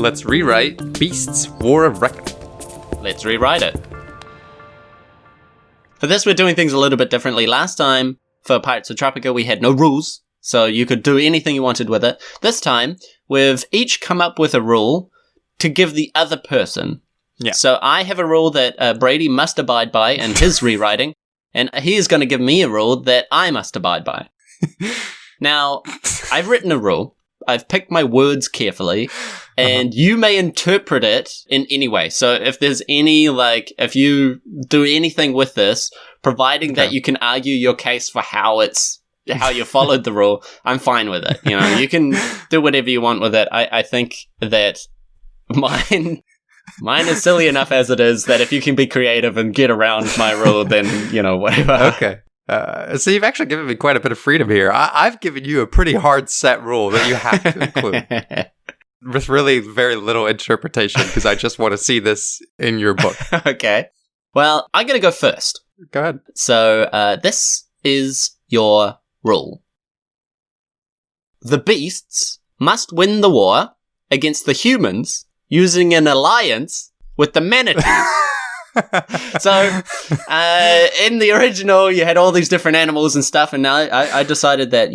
Let's rewrite Beast's War of Reckoning. Let's rewrite it. For this, we're doing things a little bit differently. Last time, for Pirates of Tropico, we had no rules, so you could do anything you wanted with it. This time, we've each come up with a rule to give the other person. Yeah. So I have a rule that Brady must abide by in his rewriting, and he is going to give me a rule that I must abide by. Now, I've written a rule. I've picked my words carefully, and you may interpret it in any way. So if there's any, if you do anything with this, providing that you can argue your case for how you followed the rule, I'm fine with it. You know, you can do whatever you want with it. I think that mine is silly enough as it is that if you can be creative and get around my rule, then, whatever. Okay. So you've actually given me quite a bit of freedom here. I've given you a pretty hard set rule that you have to include. With really very little interpretation, because I just want to see this in your book. Okay. Well, I'm going to go first. Go ahead. So this is your rule. The beasts must win the war against the humans using an alliance with the manatees. So, in the original, you had all these different animals and stuff, and now I decided that,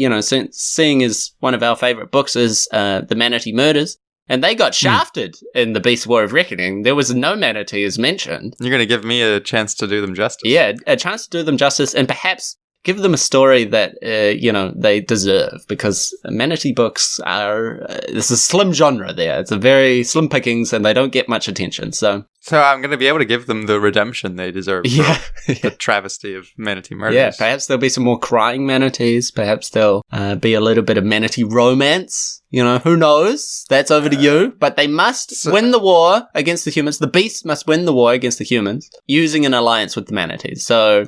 seeing as one of our favorite books is The Manatee Murders, and they got shafted in the Beast War of Reckoning. There was no manatees mentioned. You're going to give me a chance to do them justice. Yeah, a chance to do them justice, and perhaps give them a story that, they deserve, because manatee books are, there's a slim genre there. It's a very slim pickings, and they don't get much attention, so I'm going to be able to give them the redemption they deserve for the travesty of manatee murders. Yeah, perhaps there'll be some more crying manatees. Perhaps there'll be a little bit of manatee romance. Who knows? That's over to you. But they must win the war against the humans. The beasts must win the war against the humans using an alliance with the manatees. So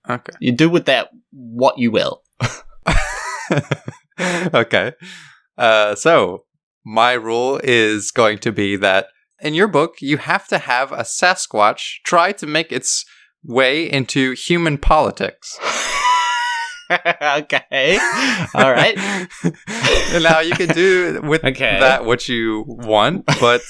okay, you do with that what you will. Okay. So my rule is going to be that in your book, you have to have a sasquatch try to make its way into human politics. Okay. All right. Now, you can do with that what you want, but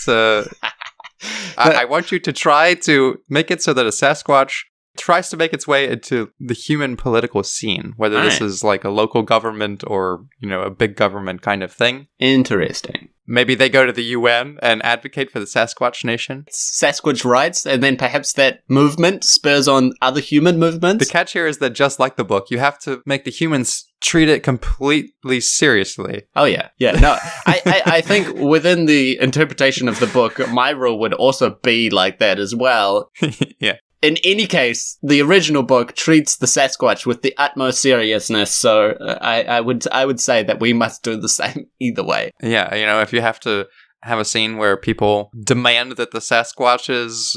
I want you to try to make it so that a sasquatch tries to make its way into the human political scene, whether this is like a local government or, a big government kind of thing. Interesting. Maybe they go to the UN and advocate for the Sasquatch Nation. Sasquatch rights, and then perhaps that movement spurs on other human movements. The catch here is that just like the book, you have to make the humans treat it completely seriously. Oh, yeah. Yeah, no, I think within the interpretation of the book, my rule would also be like that as well. Yeah. In any case, the original book treats the Sasquatch with the utmost seriousness, so I would say that we must do the same either way. Yeah, if you have to have a scene where people demand that the Sasquatches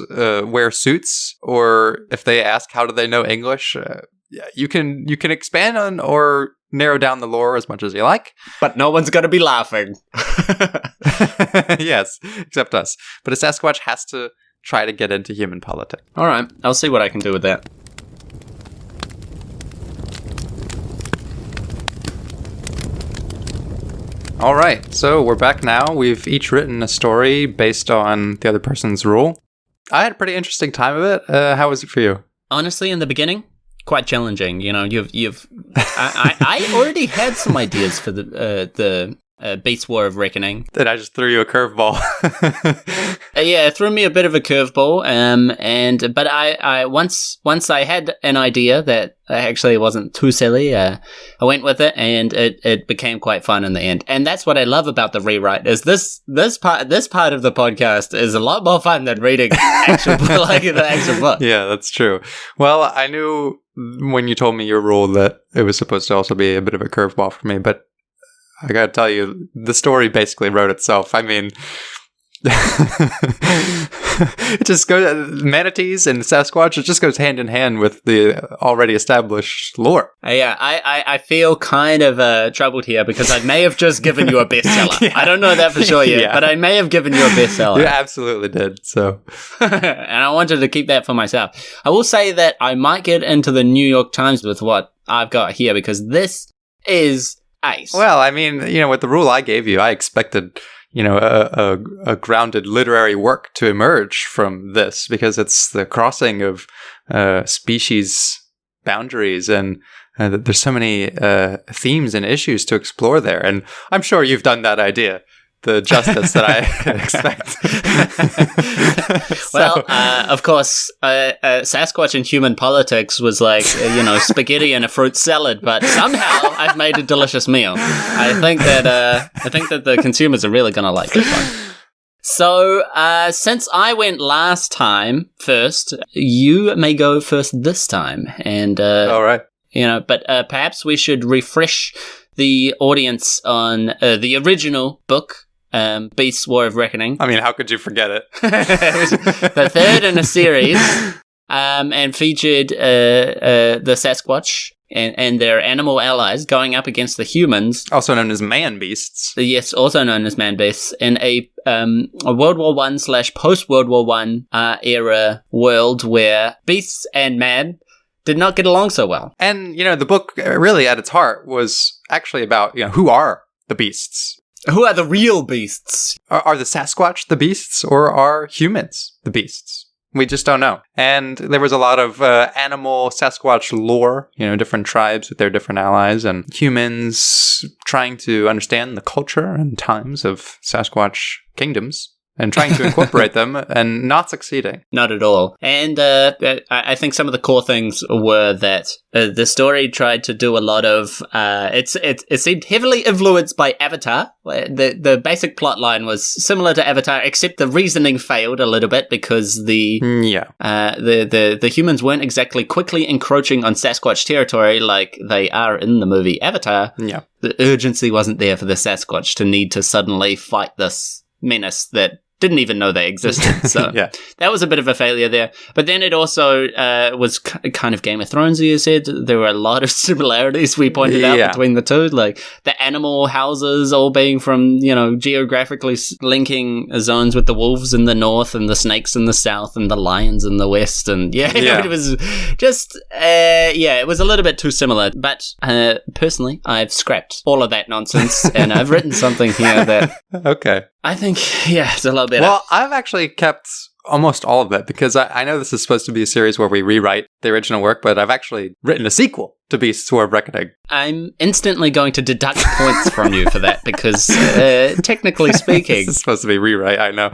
wear suits, or if they ask how do they know English, you can expand on or narrow down the lore as much as you like. But no one's going to be laughing. Yes, except us. But a Sasquatch has to try to get into human politics. All right, I'll see what I can do with that. All right, so we're back now. We've each written a story based on the other person's rule. I had a pretty interesting time of it. How was it for you? Honestly, in the beginning, quite challenging. I already had some ideas for the Beast War of Reckoning. Then I just threw you a curveball. Yeah, it threw me a bit of a curveball. But I once I had an idea that actually wasn't too silly. I went with it, and it became quite fun in the end. And that's what I love about the rewrite. Is this part of the podcast is a lot more fun than reading the actual book. Yeah, that's true. Well, I knew when you told me your rule that it was supposed to also be a bit of a curveball for me, but I gotta tell you, the story basically wrote itself. I mean, it just goes, manatees and Sasquatch, it just goes hand in hand with the already established lore. Yeah, I feel kind of troubled here because I may have just given you a bestseller. Yeah. I don't know that for sure yet, but I may have given you a bestseller. You absolutely did, so. And I wanted to keep that for myself. I will say that I might get into the New York Times with what I've got here because this is ace. Well, I mean, with the rule I gave you, I expected, a grounded literary work to emerge from this, because it's the crossing of species boundaries, and there's so many themes and issues to explore there. And I'm sure you've done that idea the justice that I expect. Well, of course, Sasquatch and human politics was like, spaghetti and a fruit salad, but somehow I've made a delicious meal. I think that the consumers are really going to like this one. So, since I went last time first, you may go first this time. And, all right. But perhaps we should refresh the audience on the original book, Beasts: War of Reckoning. I mean, how could you forget it? It was the third in a series, and featured the Sasquatch and their animal allies going up against the humans, also known as man beasts. Yes, also known as man beasts, in a World War I / post World War I era world where beasts and man did not get along so well. And the book really at its heart was actually about who are the beasts. Who are the real beasts? Are the Sasquatch the beasts, or are humans the beasts? We just don't know. And there was a lot of animal Sasquatch lore, different tribes with their different allies, and humans trying to understand the culture and times of Sasquatch kingdoms, and trying to incorporate them, and not succeeding. Not at all. And I think some of the core things were that the story tried to do a lot of... It seemed heavily influenced by Avatar. The basic plot line was similar to Avatar, except the reasoning failed a little bit because the humans weren't exactly quickly encroaching on Sasquatch territory like they are in the movie Avatar. Yeah. The urgency wasn't there for the Sasquatch to need to suddenly fight this menace that didn't even know they existed. So that was a bit of a failure there. But then it also was kind of Game of Thrones, as you said. There were a lot of similarities we pointed out between the two, like the animal houses all being from, geographically linking zones with the wolves in the north and the snakes in the south and the lions in the west. And it was just, it was a little bit too similar. But personally, I've scrapped all of that nonsense and I've written something here that... Okay. I think, it's a lot better. Well, I've actually kept almost all of it, because I know this is supposed to be a series where we rewrite the original work, but I've actually written a sequel to Beasts: War of Reckoning. I'm instantly going to deduct points from you for that, because technically speaking... This is supposed to be rewrite, I know.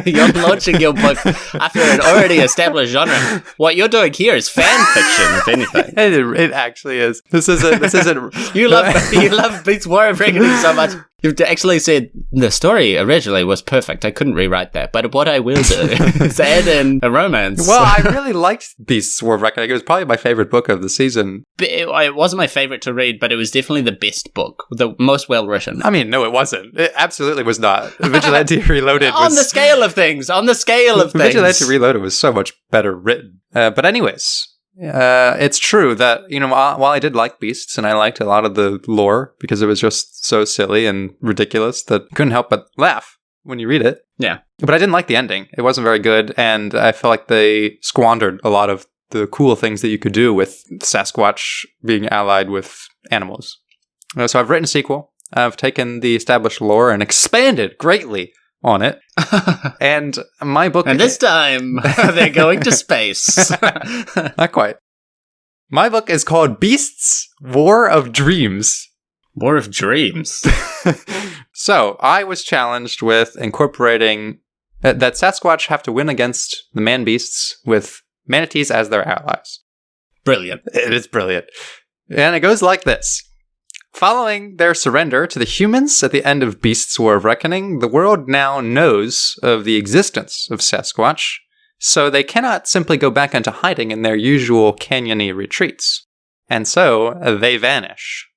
You're launching your book after an already established genre. What you're doing here is fan fiction, if anything. It actually is. This isn't. You love Beasts: War of Reckoning so much. You've actually said the story originally was perfect. I couldn't rewrite that, but what I will do is add in a romance. Well, I really liked Beasts: War of Reckoning. It was probably my favorite book of the season. It wasn't my favorite to read, but it was definitely the best book, the most well written. I mean, no, it wasn't. It absolutely was not. Vigilante Reloaded was... On the scale of things. Vigilante Reloaded was so much better written. But anyways... it's true that, while I did like Beasts and I liked a lot of the lore because it was just so silly and ridiculous that I couldn't help but laugh when you read it. Yeah. But I didn't like the ending. It wasn't very good, and I felt like they squandered a lot of the cool things that you could do with Sasquatch being allied with animals. So I've written a sequel. I've taken the established lore and expanded greatly on it. And my book... And this time, they're going to space. Not quite. My book is called Beasts: War of Dreams. War of Dreams? So, I was challenged with incorporating... that Sasquatch have to win against the man-beasts with manatees as their allies. Brilliant. It is brilliant. And it goes like this. Following their surrender to the humans at the end of Beasts: War of Reckoning, the world now knows of the existence of Sasquatch, so they cannot simply go back into hiding in their usual canyon-y retreats. And so, they vanish.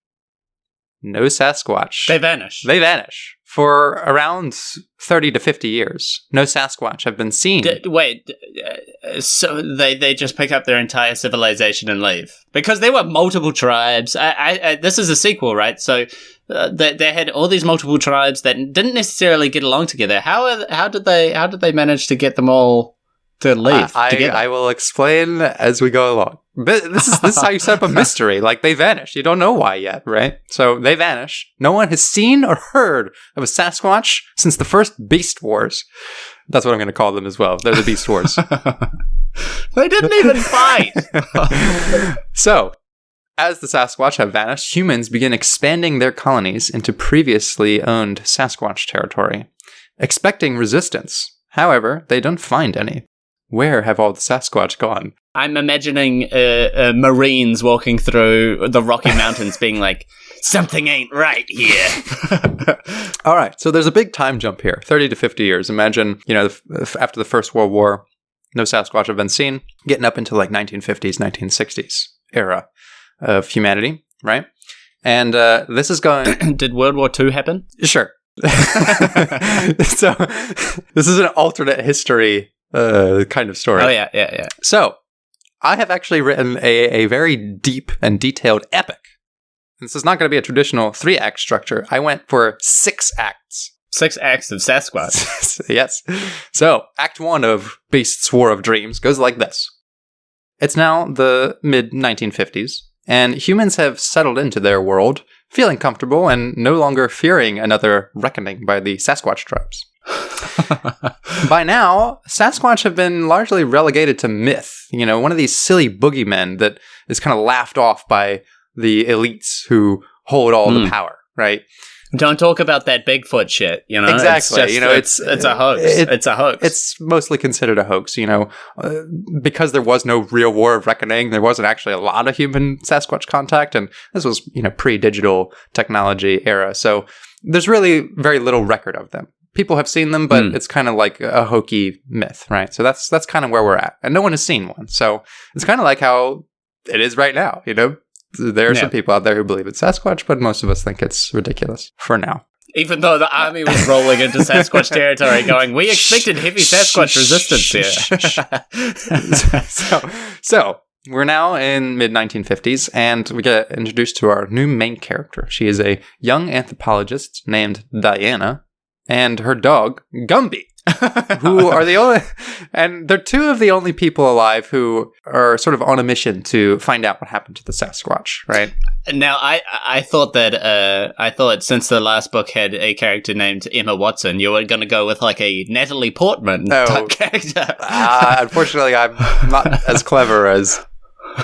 No Sasquatch. They vanish. For around 30 to 50 years. No Sasquatch have been seen. So they just pick up their entire civilization and leave? Because there were multiple tribes. This is a sequel, right? So they had all these multiple tribes that didn't necessarily get along together. How did they manage to get them all to leave together. I will explain as we go along. This is how you set up a mystery. Like, they vanish. You don't know why yet, right? So they vanish. No one has seen or heard of a Sasquatch since the first Beast Wars. That's what I'm going to call them as well. They're the Beast Wars. They didn't even fight! So, as the Sasquatch have vanished, humans begin expanding their colonies into previously owned Sasquatch territory, expecting resistance. However, they don't find any. Where have all the Sasquatch gone? I'm imagining Marines walking through the Rocky Mountains being like, something ain't right here. All right, so there's a big time jump here, 30 to 50 years. Imagine, after the First World War, no Sasquatch have been seen, getting up into like 1950s, 1960s era of humanity, right? And this is going... Did World War II happen? Sure. So this is an alternate history kind of story. Oh, yeah. So I have actually written a very deep and detailed epic. This is not going to be a traditional 3-act structure. I went for 6 acts. 6 acts of Sasquatch. Yes. So, Act 1 of Beast's War of Dreams goes like this. It's now the mid-1950s, and humans have settled into their world, feeling comfortable and no longer fearing another reckoning by the Sasquatch tribes. By now, Sasquatch have been largely relegated to myth. One of these silly boogeymen that is kind of laughed off by the elites who hold all the power, right? Don't talk about that Bigfoot shit, Exactly. It's a hoax. It's a hoax. It's mostly considered a hoax, because there was no real war of reckoning. There wasn't actually a lot of human Sasquatch contact, and this was, pre-digital technology era. So there's really very little record of them. People have seen them, but it's kind of like a hokey myth, right? So that's kind of where we're at, and no one has seen one. So it's kind of like how it is right now, There are some people out there who believe it's Sasquatch, but most of us think it's ridiculous for now. Even though the army was rolling into Sasquatch territory going, we expected heavy Sasquatch resistance here. So, we're now in mid-1950s, and we get introduced to our new main character. She is a young anthropologist named Diana, and her dog, Gumby. Who are the only, and they're 2 of the only people alive who are sort of on a mission to find out what happened to the Sasquatch, right? Now, I thought since the last book had a character named Emma Watson, you were going to go with like a Natalie Portman type character. Unfortunately, I'm not as clever as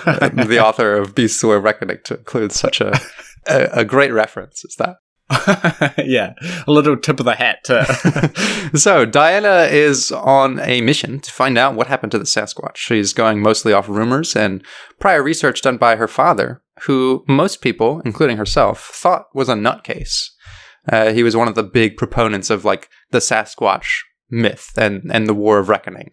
the author of Beast's War of Reckoning to include such a great reference as that. Yeah, a little tip of the hat. So, Diana is on a mission to find out what happened to the Sasquatch. She's going mostly off rumors and prior research done by her father, who most people, including herself, thought was a nutcase. He was one of the big proponents of like the Sasquatch myth and the War of Reckoning.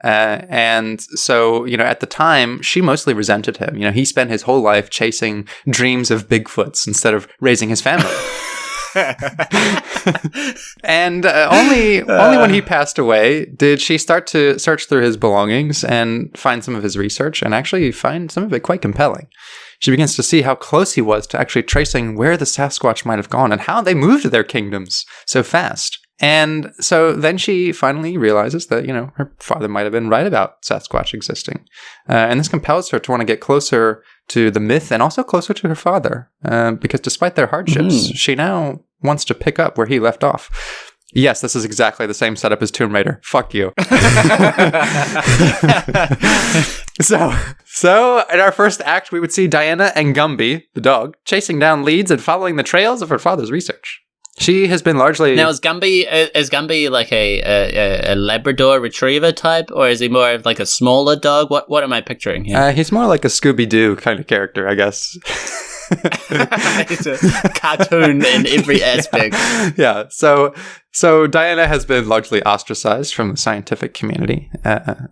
And so, at the time, she mostly resented him. He spent his whole life chasing dreams of Bigfoots instead of raising his family. And only when he passed away did she start to search through his belongings and find some of his research and actually find some of it quite compelling. She begins to see how close he was to actually tracing where the Sasquatch might have gone and how they moved their kingdoms so fast. And so then she finally realizes that, her father might have been right about Sasquatch existing. And this compels her to want to get closer to the myth and also closer to her father. Because despite their hardships, she now wants to pick up where he left off. Yes, this is exactly the same setup as Tomb Raider. Fuck you. So in our first act, we would see Diana and Gumby, the dog, chasing down leads and following the trails of her father's research. She has been largely... Now, is Gumby like a Labrador Retriever type, or is he more of like a smaller dog? What am I picturing here? He's more like a Scooby-Doo kind of character, I guess. It's a cartoon in every aspect. Yeah. So Diana has been largely ostracized from the scientific community.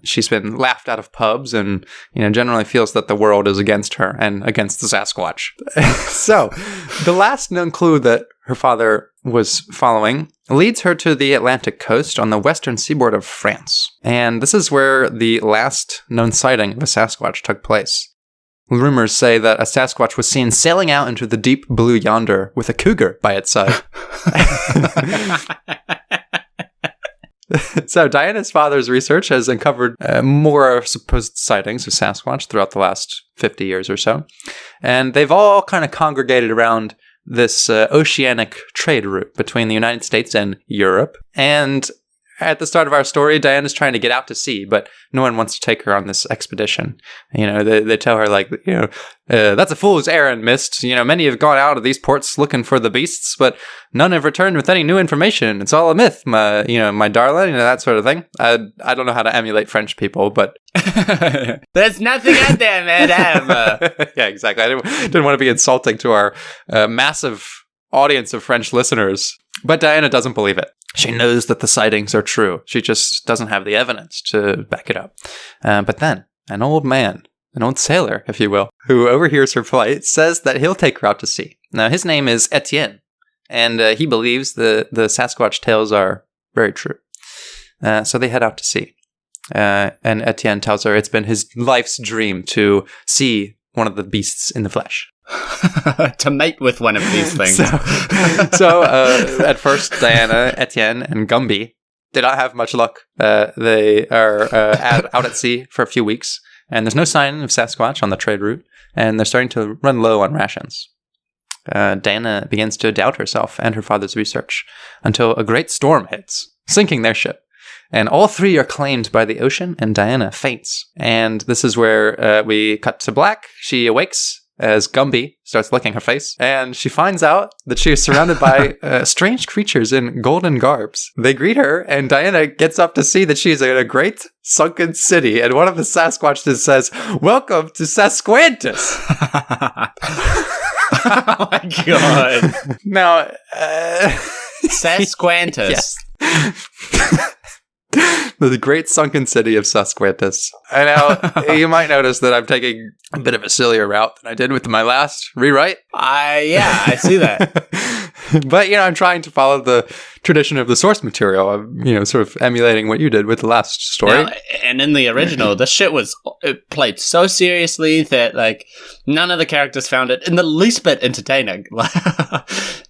She's been laughed out of pubs and, generally feels that the world is against her and against the Sasquatch. So the last known clue that her father was following leads her to the Atlantic coast on the western seaboard of France. And this is where the last known sighting of a Sasquatch took place. Rumors say that a Sasquatch was seen sailing out into the deep blue yonder with a cougar by its side. So Diana's father's research has uncovered more supposed sightings of Sasquatch throughout the last 50 years or so. And they've all kind of congregated around this oceanic trade route between the United States and Europe. And at the start of our story, Diana's trying to get out to sea, but no one wants to take her on this expedition. You know, they tell her, like, you know, that's a fool's errand, mist. You know, many have gone out of these ports looking for the beasts, but none have returned with any new information. It's all a myth, my darling, you know, that sort of thing. I don't know how to emulate French people, but... There's nothing out there, madame. Yeah, exactly. I didn't want to be insulting to our massive audience of French listeners, but Diana doesn't believe it. She knows that the sightings are true. She just doesn't have the evidence to back it up. But then, an old man, an old sailor, if you will, who overhears her plight, says that he'll take her out to sea. Now, his name is Etienne, and he believes the Sasquatch tales are very true. So they head out to sea. And Etienne tells her it's been his life's dream to see one of the beasts in the flesh. To mate with one of these things. So at first, Diana, Etienne, and Gumby did not have much luck. They are out at sea for a few weeks, and there's no sign of Sasquatch on the trade route, and they're starting to run low on rations. Diana begins to doubt herself and her father's research until a great storm hits, sinking their ship. And all three are claimed by the ocean, and Diana faints. And this is where we cut to black. She awakes as Gumby starts licking her face, and she finds out that she is surrounded by strange creatures in golden garbs. They greet her, and Diana gets up to see that she is in a great sunken city, and one of the Sasquatches says, "Welcome to Sasquantis." Oh my god. Now, Sasquantis. Yes. The great sunken city of Sasquatches. And now, you might notice that I'm taking a bit of a sillier route than I did with my last rewrite. Yeah, I see that. But, you know, I'm trying to follow the tradition of the source material. I'm, you know, sort of emulating what you did with the last story. Now, and in the original, the shit was played so seriously that, like, none of the characters found it in the least bit entertaining.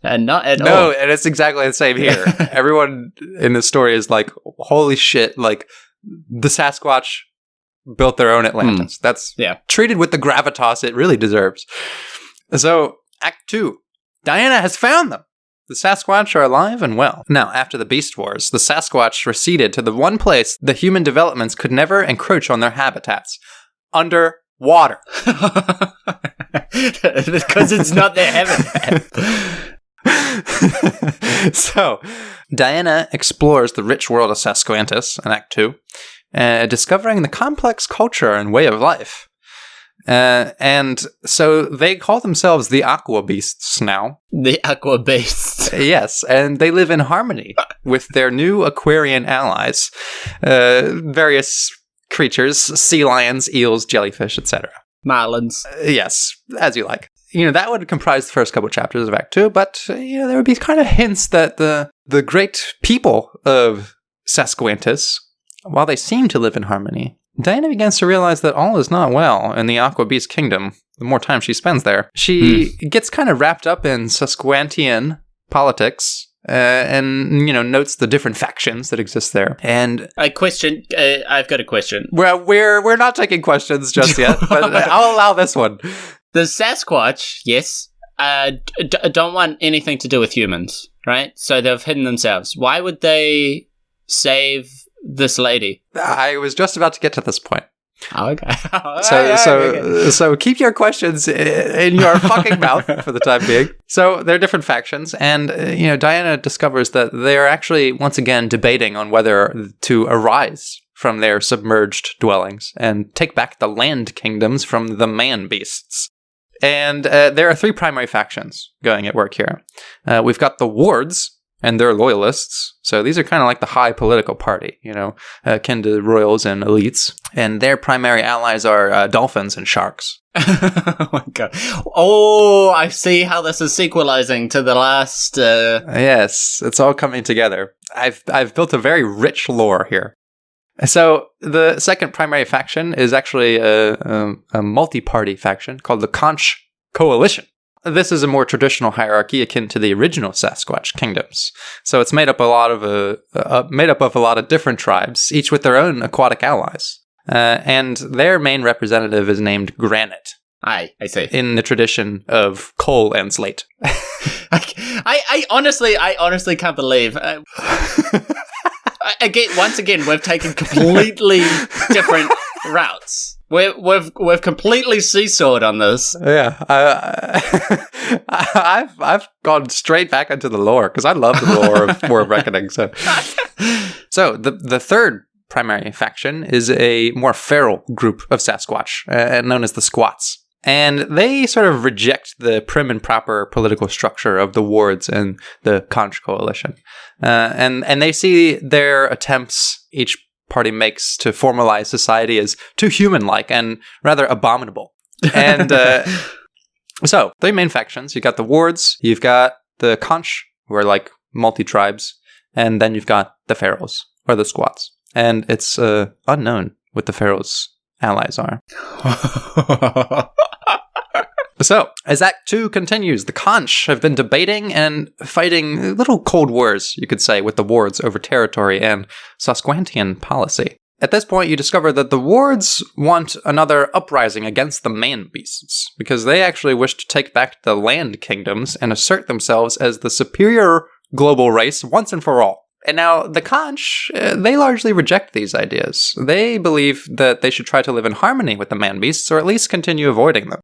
And not at all. No, and it's exactly the same here. Everyone in the story is like, holy shit, like, the Sasquatch built their own Atlantis. That's treated with the gravitas it really deserves. So, Act 2. Diana has found them. The Sasquatch are alive and well. Now, after the Beast Wars, the Sasquatch receded to the one place the human developments could never encroach on their habitats. Underwater. Because it's not their habitat. So, Diana explores the rich world of Sasquantis in Act 2, discovering the complex culture and way of life. And so they call themselves the Aqua Beasts now. The Aqua Beasts. Yes, and they live in harmony with their new Aquarian allies, various creatures, sea lions, eels, jellyfish, etc. Marlins. Yes, as you like. You know, that would comprise the first couple chapters of Act 2, but, you know, there would be kind of hints that the great people of Sasquantis, while they seem to live in harmony, Diana begins to realize that all is not well in the Aqua Beast Kingdom. The more time she spends there, she gets kind of wrapped up in Sasquantian politics, and, you know, notes the different factions that exist there. And I've got a question. Well, we're not taking questions just yet, but I'll allow this one. The Sasquatch, yes, don't want anything to do with humans, right? So they've hidden themselves. Why would they save this lady? I was just about to get to this point. Oh, okay. So keep your questions in your fucking mouth for the time being. So there are different factions, and you know, Diana discovers that they are actually once again debating on whether to arise from their submerged dwellings and take back the land kingdoms from the man beasts. And there are three primary factions going at work here. We've got the Wards, and they're loyalists. So these are kind of like the high political party, you know, akin to royals and elites. And their primary allies are dolphins and sharks. Oh my god. Oh, I see how this is sequelizing to the last... Yes, it's all coming together. I've built a very rich lore here. So the second primary faction is actually a multi-party faction called the Conch Coalition. this is a more traditional hierarchy akin to the original Sasquatch kingdoms. So it's made up of a lot of different tribes, each with their own aquatic allies. And their main representative is named Granite. I see. In the tradition of coal and slate. I honestly can't believe. Once again, we've taken completely different routes. We've completely seesawed on this. Yeah, I've gone straight back into the lore because I love the lore of War of Reckoning. So the third primary faction is a more feral group of Sasquatch, known as the Squats. And they sort of reject the prim and proper political structure of the wards and the Conch Coalition. And they see their attempts each party makes to formalize society as too human-like and rather abominable. And so, three main factions. You've got the wards, you've got the Conch, who are like multi-tribes, and then you've got the ferals, or the Squats. And it's unknown what the ferals' allies are. So, as Act 2 continues, the Conch have been debating and fighting little cold wars, you could say, with the wards over territory and Sasquatchian policy. At this point, you discover that the wards want another uprising against the man-beasts, because they actually wish to take back the land kingdoms and assert themselves as the superior global race once and for all. And now, the Conch, they largely reject these ideas. They believe that they should try to live in harmony with the man-beasts, or at least continue avoiding them.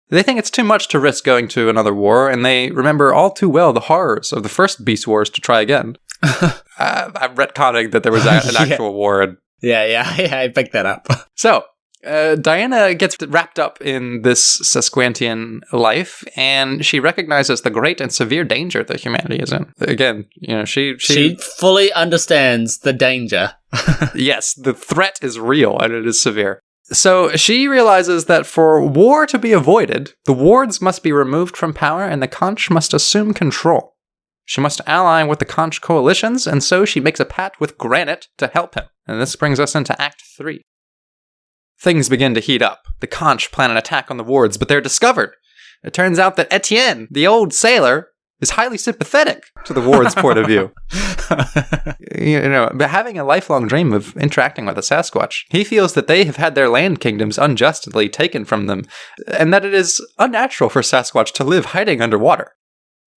They think it's too much to risk going to another war, and they remember all too well the horrors of the first Beast Wars to try again. I'm retconning that there was an actual war. And... Yeah, I picked that up. So, Diana gets wrapped up in this Sasquatchian life, and she recognizes the great and severe danger that humanity is in. Again, she fully understands the danger. Yes, the threat is real, and it is severe. So she realizes that for war to be avoided, the wards must be removed from power and the Conch must assume control. She must ally with the Conch coalitions, and so she makes a pact with Granite to help him. And this brings us into Act 3. Things begin to heat up. The Conch plan an attack on the wards, but they're discovered. It turns out that Etienne, the old sailor, is highly sympathetic to the ward's point of view. But having a lifelong dream of interacting with a Sasquatch, he feels that they have had their land kingdoms unjustly taken from them, and that it is unnatural for Sasquatch to live hiding underwater.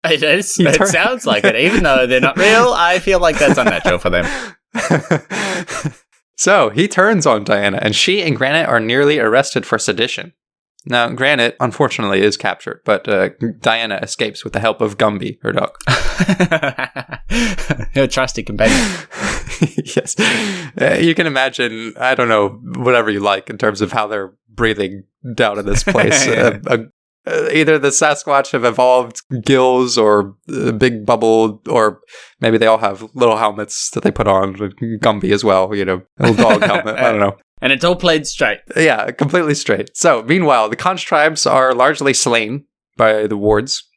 It is. It sounds like it. Even though they're not real, I feel like that's unnatural for them. So he turns on Diana, and she and Granite are nearly arrested for sedition. Now, Granite, unfortunately, is captured, but Diana escapes with the help of Gumby, her dog. Her trusty companion. Yes. You can imagine, I don't know, whatever you like in terms of how they're breathing down in this place. Either the Sasquatch have evolved gills or a big bubble, or maybe they all have little helmets that they put on. Gumby as well, a little dog helmet. I don't know. And it's all played straight. Yeah, completely straight. So, meanwhile, the Conch tribes are largely slain by the wards,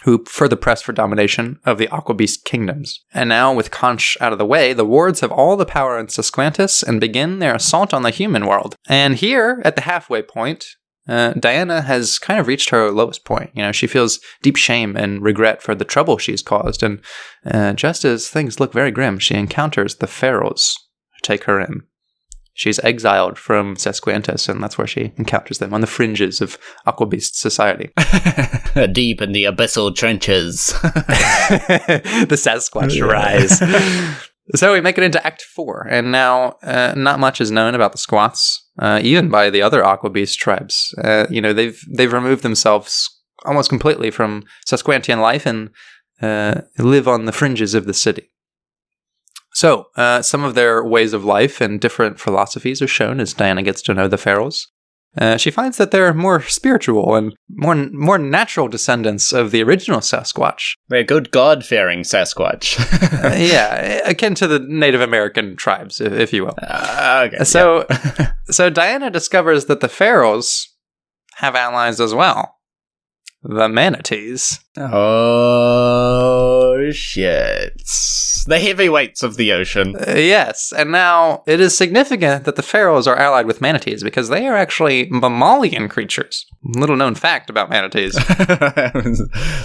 who further press for domination of the Aquabeast kingdoms. And now, with Conch out of the way, the wards have all the power in Sasquattis and begin their assault on the human world. And here, at the halfway point, Diana has kind of reached her lowest point. She feels deep shame and regret for the trouble she's caused. And just as things look very grim, she encounters the ferals who take her in. She's exiled from Sasquattis, and that's where she encounters them, on the fringes of Aquabeast society. Deep in the abyssal trenches. The Sasquatch rise. So we make it into Act 4, and now not much is known about the Squats, even by the other Aquabeast tribes. They've removed themselves almost completely from Sasquatchian life and live on the fringes of the city. So, some of their ways of life and different philosophies are shown as Diana gets to know the ferals. She finds that they're more spiritual and more natural descendants of the original Sasquatch. They're good God-fearing Sasquatch. Yeah, akin to the Native American tribes, if you will. Okay. So Diana discovers that the ferals have allies as well. The manatees. Oh, shit. the heavyweights of the ocean. Yes, and now it is significant that the pharaohs are allied with manatees because they are actually mammalian creatures. Little known fact about manatees.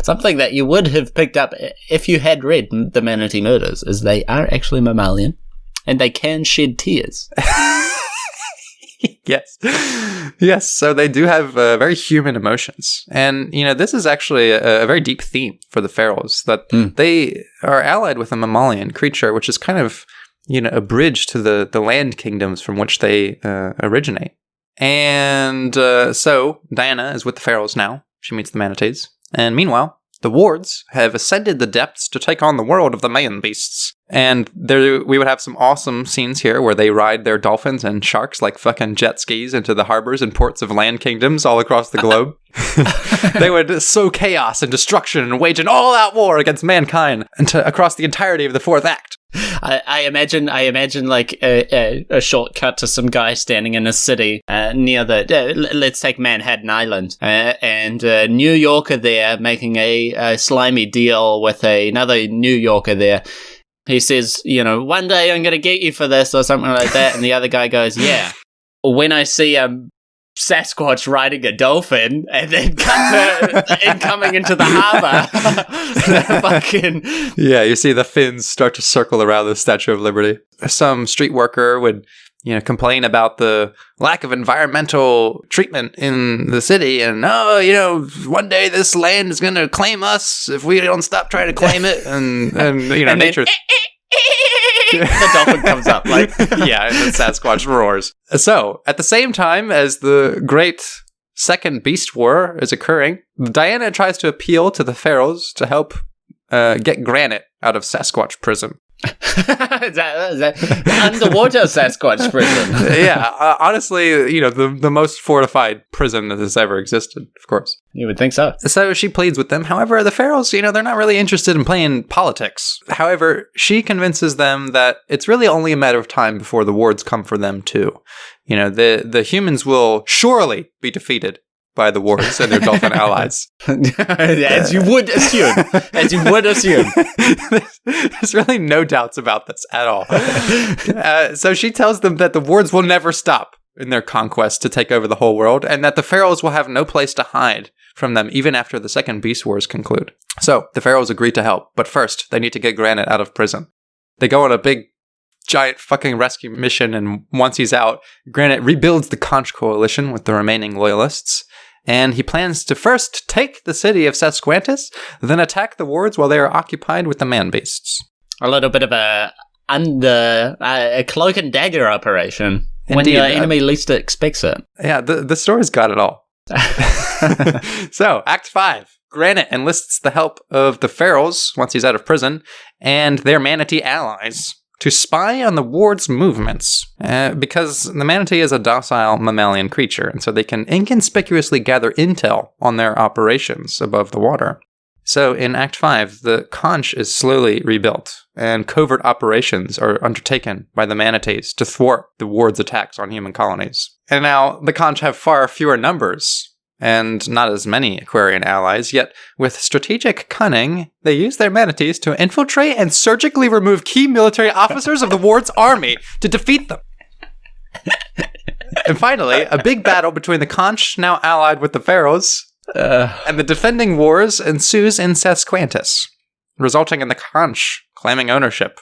Something that you would have picked up if you had read The Manatee Murders is they are actually mammalian and they can shed tears. Yes, so they do have very human emotions. And, this is actually a very deep theme for the pharaohs, that they are allied with a mammalian creature, which is kind of, a bridge to the land kingdoms from which they originate. And so Diana is with the pharaohs now. She meets the manatees. And meanwhile, the wards have ascended the depths to take on the world of the man beasts. And there we would have some awesome scenes here where they ride their dolphins and sharks like fucking jet skis into the harbors and ports of land kingdoms all across the globe. They would sow chaos and destruction and wage an all-out war against mankind across the entirety of the fourth act. I imagine like a shortcut to some guy standing in a city near let's take Manhattan Island, and a New Yorker there making a slimy deal with another New Yorker there. He says, one day I'm going to get you for this or something like that. And the other guy goes, yeah, when I see a Sasquatch riding a dolphin and then coming into the harbor. Yeah, you see the fins start to circle around the Statue of Liberty. Some street worker would complain about the lack of environmental treatment in the city, and one day this land is going to claim us if we don't stop trying to claim it, and nature. The dolphin comes up, and the Sasquatch roars. So, at the same time as the great second beast war is occurring, Diana tries to appeal to the pharaohs to help get granite out of Sasquatch prison. Is that underwater Sasquatch prison? Yeah, honestly, the most fortified prison that has ever existed, of course. You would think so. So she pleads with them. However, the pharaohs, they're not really interested in playing politics. However, she convinces them that it's really only a matter of time before the wards come for them too. The humans will surely be defeated by the wards and their dolphin allies. As you would assume. There's really no doubts about this at all. So she tells them that the wards will never stop in their conquest to take over the whole world, and that the pharaohs will have no place to hide from them even after the second beast wars conclude. So the pharaohs agree to help, but first they need to get Granite out of prison. They go on a big giant fucking rescue mission, and once he's out, Granite rebuilds the Conch Coalition with the remaining loyalists. And he plans to first take the city of Sasquatches, then attack the wards while they are occupied with the man-beasts. A little bit of a cloak and dagger operation. Indeed, when your enemy least expects it. Yeah, the story's got it all. So, Act 5. Granite enlists the help of the pharaohs, once he's out of prison, and their manatee allies to spy on the ward's movements, because the manatee is a docile mammalian creature, and so they can inconspicuously gather intel on their operations above the water. So in Act 5, the conch is slowly rebuilt, and covert operations are undertaken by the manatees to thwart the ward's attacks on human colonies. And now, the conch have far fewer numbers, and not as many Aquarian allies, yet with strategic cunning, they use their manatees to infiltrate and surgically remove key military officers of the ward's army to defeat them. And finally, a big battle between the conch, now allied with the pharaohs, and the defending wars ensues in Sasquatches, resulting in the conch claiming ownership.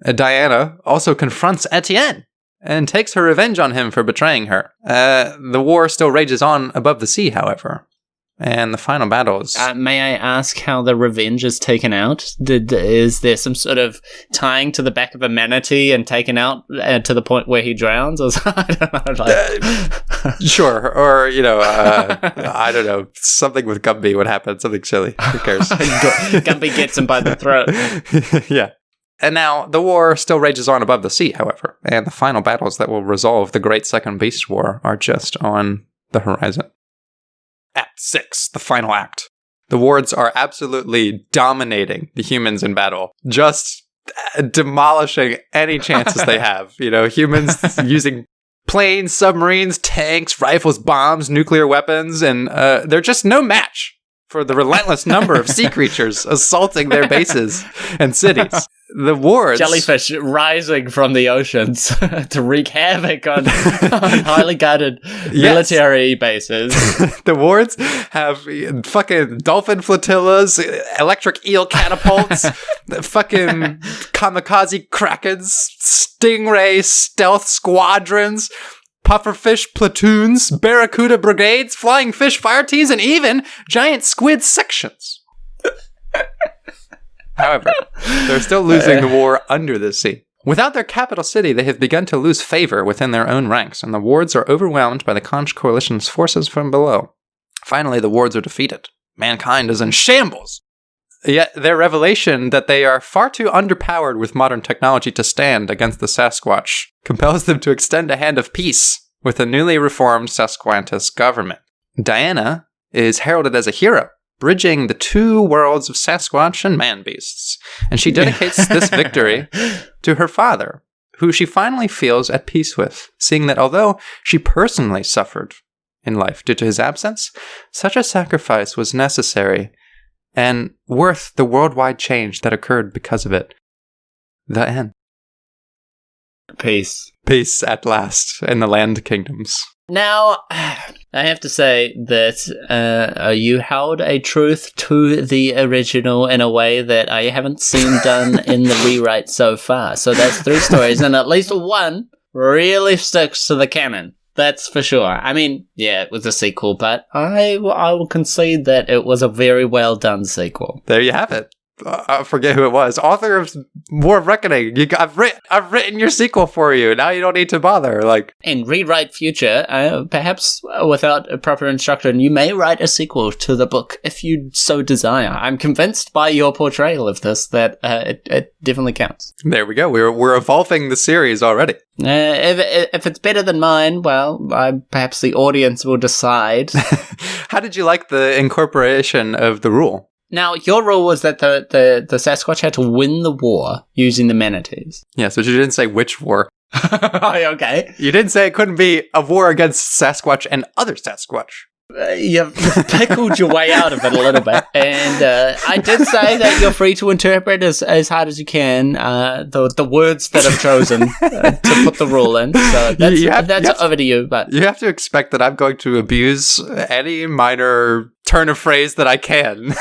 Diana also confronts Etienne and takes her revenge on him for betraying her. The war still rages on above the sea, however. And the final battles... may I ask how the revenge is taken out? Is there some sort of tying to the back of a manatee and taken out to the point where he drowns? Or I don't know. Sure. Or, I don't know. Something with Gumby would happen. Something silly. Who cares? Gumby gets him by the throat. Yeah. And now, the war still rages on above the sea, however, and the final battles that will resolve the Great Second Beast War are just on the horizon. Act 6, the final act. The wards are absolutely dominating the humans in battle, just demolishing any chances they have. Humans using planes, submarines, tanks, rifles, bombs, nuclear weapons, and they're just no match for the relentless number of sea creatures assaulting their bases and cities. the wards... Jellyfish rising from the oceans to wreak havoc on highly guarded military bases. The wards have fucking dolphin flotillas, electric eel catapults, fucking kamikaze krakens, stingray stealth squadrons, pufferfish platoons, barracuda brigades, flying fish fire teams, and even giant squid sections. However, they're still losing the war under the sea. Without their capital city, they have begun to lose favor within their own ranks, and the wards are overwhelmed by the Conch Coalition's forces from below. Finally, the wards are defeated. Mankind is in shambles. Yet their revelation that they are far too underpowered with modern technology to stand against the Sasquatch compels them to extend a hand of peace with the newly reformed Sasquatch government. Diana is heralded as a hero, bridging the two worlds of Sasquatch and man-beasts, and she dedicates this victory to her father, who she finally feels at peace with, seeing that although she personally suffered in life due to his absence, such a sacrifice was necessary and worth the worldwide change that occurred because of it. The end. Peace. Peace at last in the land kingdoms. Now, I have to say that you held a truth to the original in a way that I haven't seen done in the rewrite so far. So that's 3 stories, and at least one really sticks to the canon. That's for sure. I mean, yeah, it was a sequel, but I will concede that it was a very well done sequel. There you have it. I forget who it was. Author of War of Reckoning. I've written your sequel for you. Now you don't need to bother. In Rewrite Future, perhaps without a proper instruction, you may write a sequel to the book if you so desire. I'm convinced by your portrayal of this that it definitely counts. There we go. We're evolving the series already. If it's better than mine, well, perhaps the audience will decide. How did you like the incorporation of the rule? Now, your rule was that the Sasquatch had to win the war using the manatees. Yes, but you didn't say which war. Okay. You didn't say it couldn't be a war against Sasquatch and other Sasquatch. You've pickled your way out of it a little bit. And I did say that you're free to interpret as hard as you can the words that I've chosen to put the rule in. So that's over to you. But you have to expect that I'm going to abuse any minor turn of phrase that I can.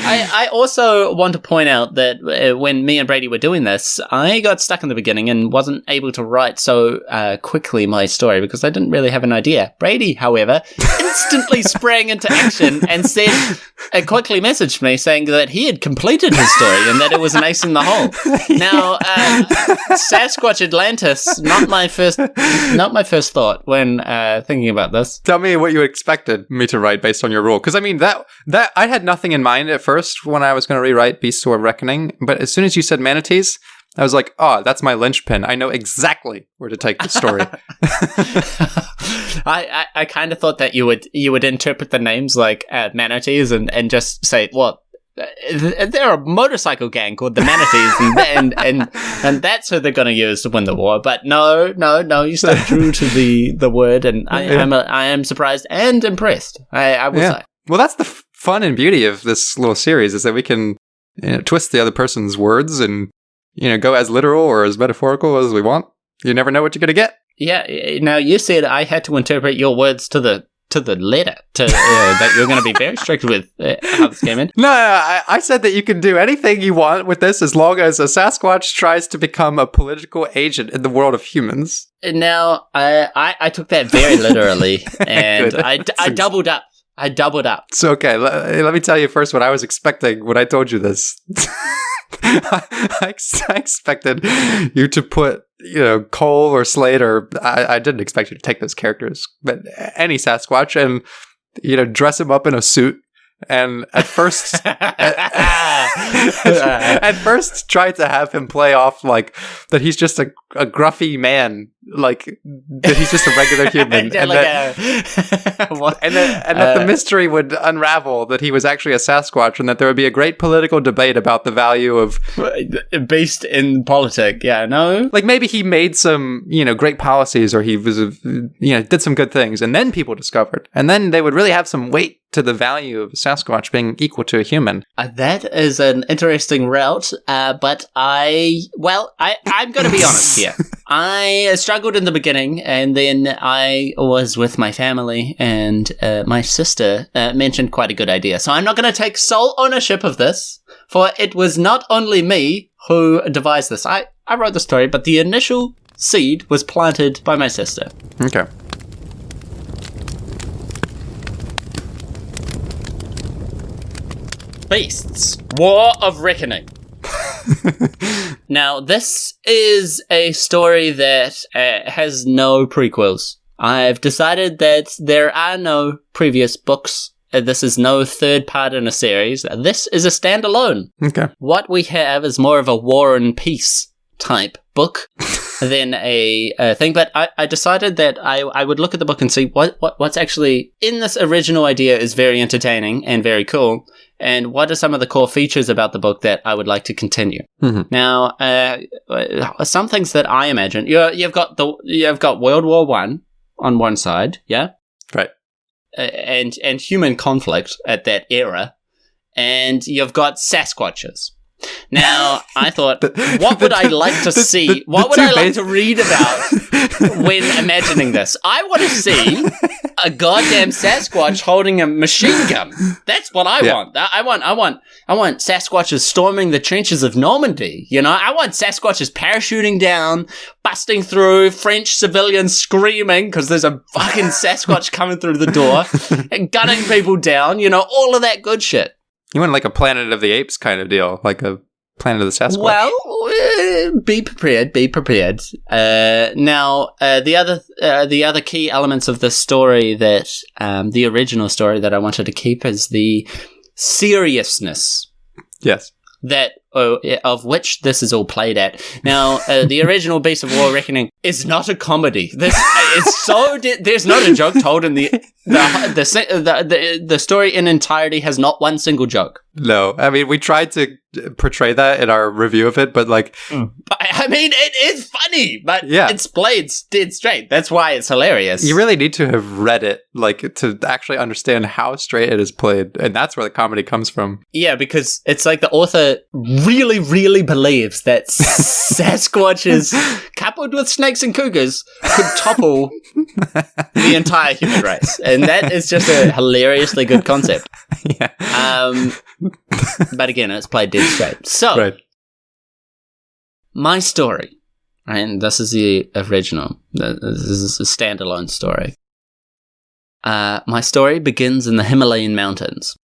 I also want to point out that when me and Brady were doing this, I got stuck in the beginning and wasn't able to write so quickly my story because I didn't really have an idea. Brady, however, instantly sprang into action and quickly messaged me saying that he had completed his story and that it was an ace in the hole. Now, Sasquatch Atlantis, not my first thought when thinking about this. Tell me what you expected me to write based on your rule, because I mean that I had nothing in mind at first when I was going to rewrite Beasts of Reckoning, but as soon as you said manatees, I was like, oh, that's my linchpin. I know exactly where to take the story. I kind of thought that you would interpret the names like manatees and just say, well, they're a motorcycle gang called the Manatees, and that's who they're going to use to win the war. But no, you stuck true to the word, and I am surprised and impressed. I will say. Well, that's the fun and beauty of this little series is that we can twist the other person's words and go as literal or as metaphorical as we want. You never know what you're going to get. Yeah. Now you said I had to interpret your words to the letter, that you're going to be very strict with how this came in. No, I said that you can do anything you want with this as long as a Sasquatch tries to become a political agent in the world of humans. Now, I took that very literally, and I doubled up. So, okay, let me tell you first what I was expecting when I told you this. I expected you to put, Cole or Slade, or I didn't expect you to take those characters, but any Sasquatch and, dress him up in a suit. And at first, try to have him play off like that he's just a gruffy man like that he's just a regular human, and that the mystery would unravel, that he was actually a Sasquatch, and that there would be a great political debate about the value of based in politics. Yeah, no, like maybe he made some great policies, or he was did some good things, and then people discovered, and then they would really have some weight to the value of a Sasquatch being equal to a human. That is an interesting route, but I'm going to be honest here. I struggled in the beginning, and then I was with my family, and my sister mentioned quite a good idea. So I'm not going to take sole ownership of this, for it was not only me who devised this. I wrote the story, but the initial seed was planted by my sister. Okay. Beasts. War of Reckoning. Now, this is a story that has no prequels. I've decided that there are no previous books. This is no third part in a series. This is a standalone. Okay. What we have is more of a war and peace type book than a thing. But I decided that I would look at the book and see what's actually in this original idea is very entertaining and very cool. And what are some of the core features about the book that I would like to continue? Mm-hmm. Now, some things that I imagine, you've got World War I on one side, yeah, right, and human conflict at that era, and you've got Sasquatches. Now, I thought, what would I like to see? What would I like to read about when imagining this? I want to see a goddamn Sasquatch holding a machine gun. That's what I want. I want Sasquatches storming the trenches of Normandy. I want Sasquatches parachuting down, busting through, French civilians screaming because there's a fucking Sasquatch coming through the door and gunning people down. All of that good shit. You want like a Planet of the Apes kind of deal, like a Planet of the Sasquatch. Well, be prepared. Be prepared. Now, the other key elements of the story that the original story that I wanted to keep is the seriousness. Yes. That of which this is all played at. Now, the original Beast of War Reckoning is not a comedy. This is so. There's not a joke told in the story in entirety has not one single joke. No, I mean we tried to portray that in our review of it, but like, I mean it is funny, but it's played dead straight. That's why it's hilarious. You really need to have read it, like, to actually understand how straight it is played, and that's where the comedy comes from. Yeah, because it's like the author really, really believes that Sasquatches coupled with snakes and cougars could topple the entire human race, and that is just a hilariously good concept. Yeah. But again, it's played dead straight. So, my story, and this is the original. This is a standalone story. My story begins in the Himalayan mountains.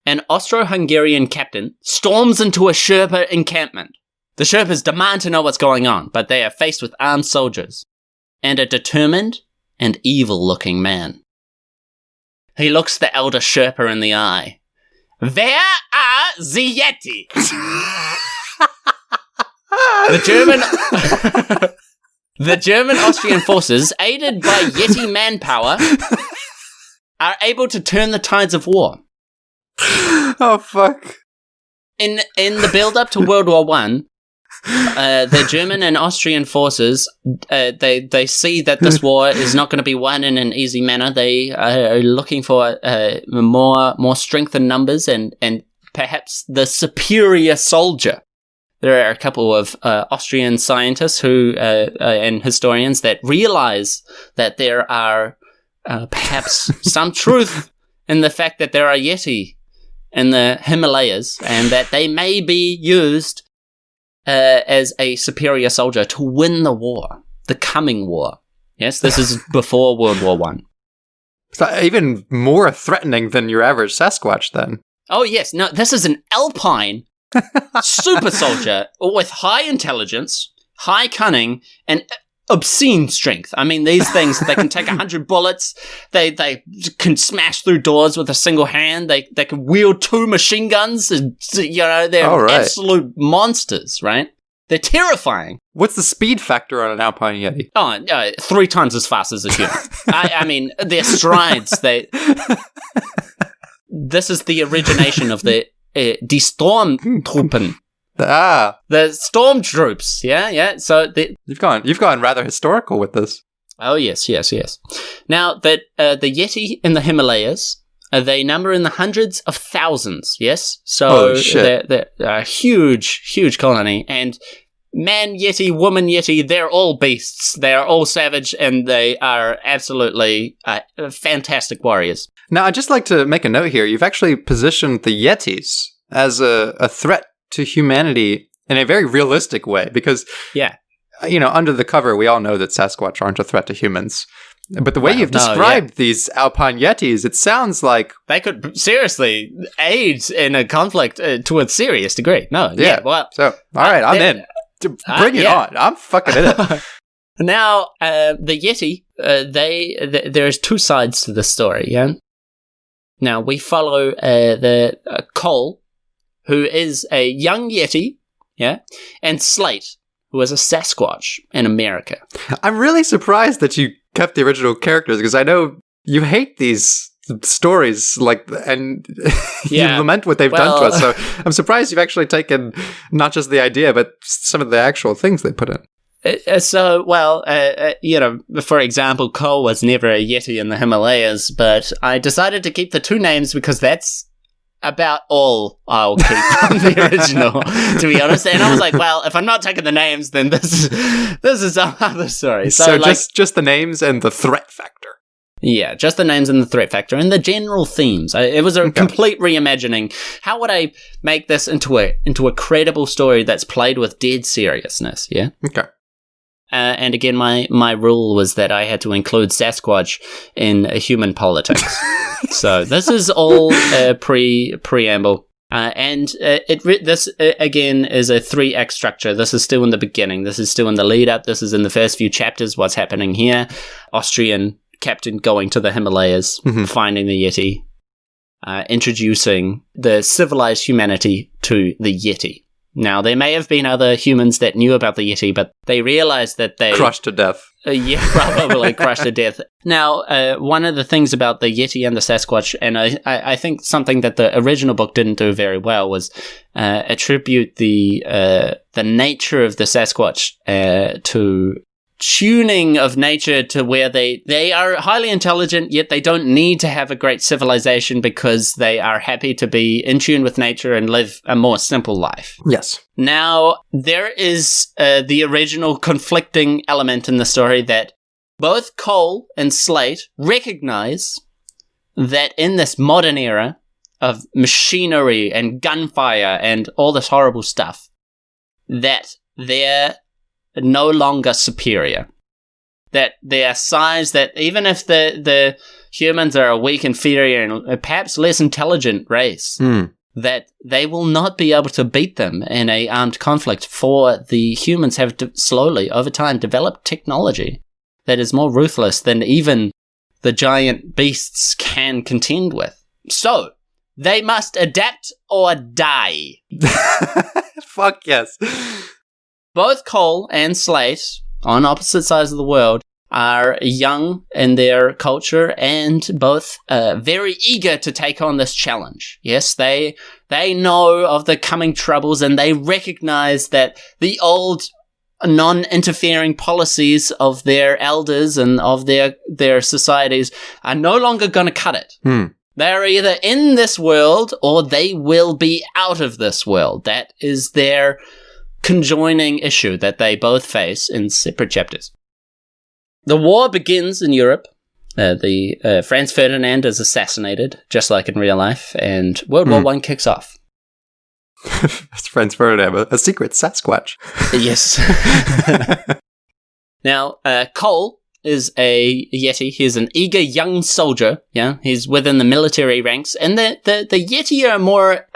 An Austro-Hungarian captain storms into a Sherpa encampment. The Sherpas demand to know what's going on, but they are faced with armed soldiers and a determined and evil-looking man. He looks the elder Sherpa in the eye. Where are the Yeti? The German-Austrian forces, aided by Yeti manpower, are able to turn the tides of war. Oh, fuck. In the build-up to World War I, the German and Austrian forces, they see that this war is not going to be won in an easy manner. They are looking for more strength in numbers and perhaps the superior soldier. There are a couple of Austrian scientists and historians that realize that there are perhaps some truth in the fact that there are Yeti in the Himalayas, and that they may be used as a superior soldier to win the war, the coming war. Yes, this is before World War I. So even more threatening than your average Sasquatch, then. Oh, yes. No, this is an alpine super soldier with high intelligence, high cunning, and obscene strength. I mean, these things, they can take 100 bullets. They can smash through doors with a single hand. They can wield 2 machine guns. They're absolute monsters, right? They're terrifying. What's the speed factor on an alpine yeti? Oh, 3 times as fast as a human. I mean, their strides, This is the origination of the Stormtruppen. The stormtroops, yeah. So you've gone rather historical with this. Oh yes. Now that the Yeti in the Himalayas, they number in the hundreds of thousands. Yes, so they're a huge colony, and man Yeti, woman Yeti, they're all beasts. They are all savage, and they are absolutely fantastic warriors. Now, I'd just like to make a note here. You've actually positioned the Yetis as a threat to humanity in a very realistic way, because, under the cover, we all know that Sasquatch aren't a threat to humans. But the way you've described these alpine Yetis, it sounds like... They could seriously aid in a conflict to a serious degree. So, all right, I'm in. Bring it on. I'm fucking in it. Now, the Yeti, there's 2 sides to the story, yeah? Now, we follow the Cole, who is a young Yeti, yeah? And Slate, who is a Sasquatch in America. I'm really surprised that you kept the original characters, because I know you hate these stories, and you lament what they've done to us. So I'm surprised you've actually taken not just the idea, but some of the actual things they put in. For example, Cole was never a Yeti in the Himalayas, but I decided to keep the 2 names because that's about all I'll keep from the original, to be honest. And I was like, well, if I'm not taking the names, then this is some other story. So just the names and the threat factor. Yeah, just the names and the threat factor and the general themes. It was a complete reimagining. How would I make this into a credible story that's played with dead seriousness? Yeah. Okay. And again, my rule was that I had to include Sasquatch in human politics. So this is all preamble. This again is a 3-act structure. This is still in the beginning. This is still in the lead up. This is in the first few chapters. What's happening here? Austrian captain going to the Himalayas, finding the Yeti, introducing the civilized humanity to the Yeti. Now, there may have been other humans that knew about the Yeti, but they realized that they... crushed to death. Probably crushed to death. Now, one of the things about the Yeti and the Sasquatch, and I think something that the original book didn't do very well, was attribute the nature of the Sasquatch to tuning of nature to where they are highly intelligent, yet they don't need to have a great civilization because they are happy to be in tune with nature and live a more simple life. Yes. Now, there is the original conflicting element in the story that both Cole and Slate recognize that in this modern era of machinery and gunfire and all this horrible stuff, that they're no longer superior. That their size, that even if the humans are a weak, inferior, and perhaps less intelligent race, that they will not be able to beat them in a armed conflict, for the humans have slowly, over time, developed technology that is more ruthless than even the giant beasts can contend with. So, they must adapt or die. Fuck yes. Both Cole and Slate, on opposite sides of the world, are young in their culture and both very eager to take on this challenge. Yes, they know of the coming troubles, and they recognize that the old non-interfering policies of their elders and of their societies are no longer going to cut it. They're either in this world or they will be out of this world. That is their conjoining issue that they both face in separate chapters. The war begins in Europe. Franz Ferdinand is assassinated, just like in real life, and World War I kicks off. It's Franz Ferdinand, a secret Sasquatch. Yes. Now, Cole is a Yeti. He's an eager young soldier. Yeah, he's within the military ranks, and the Yeti are more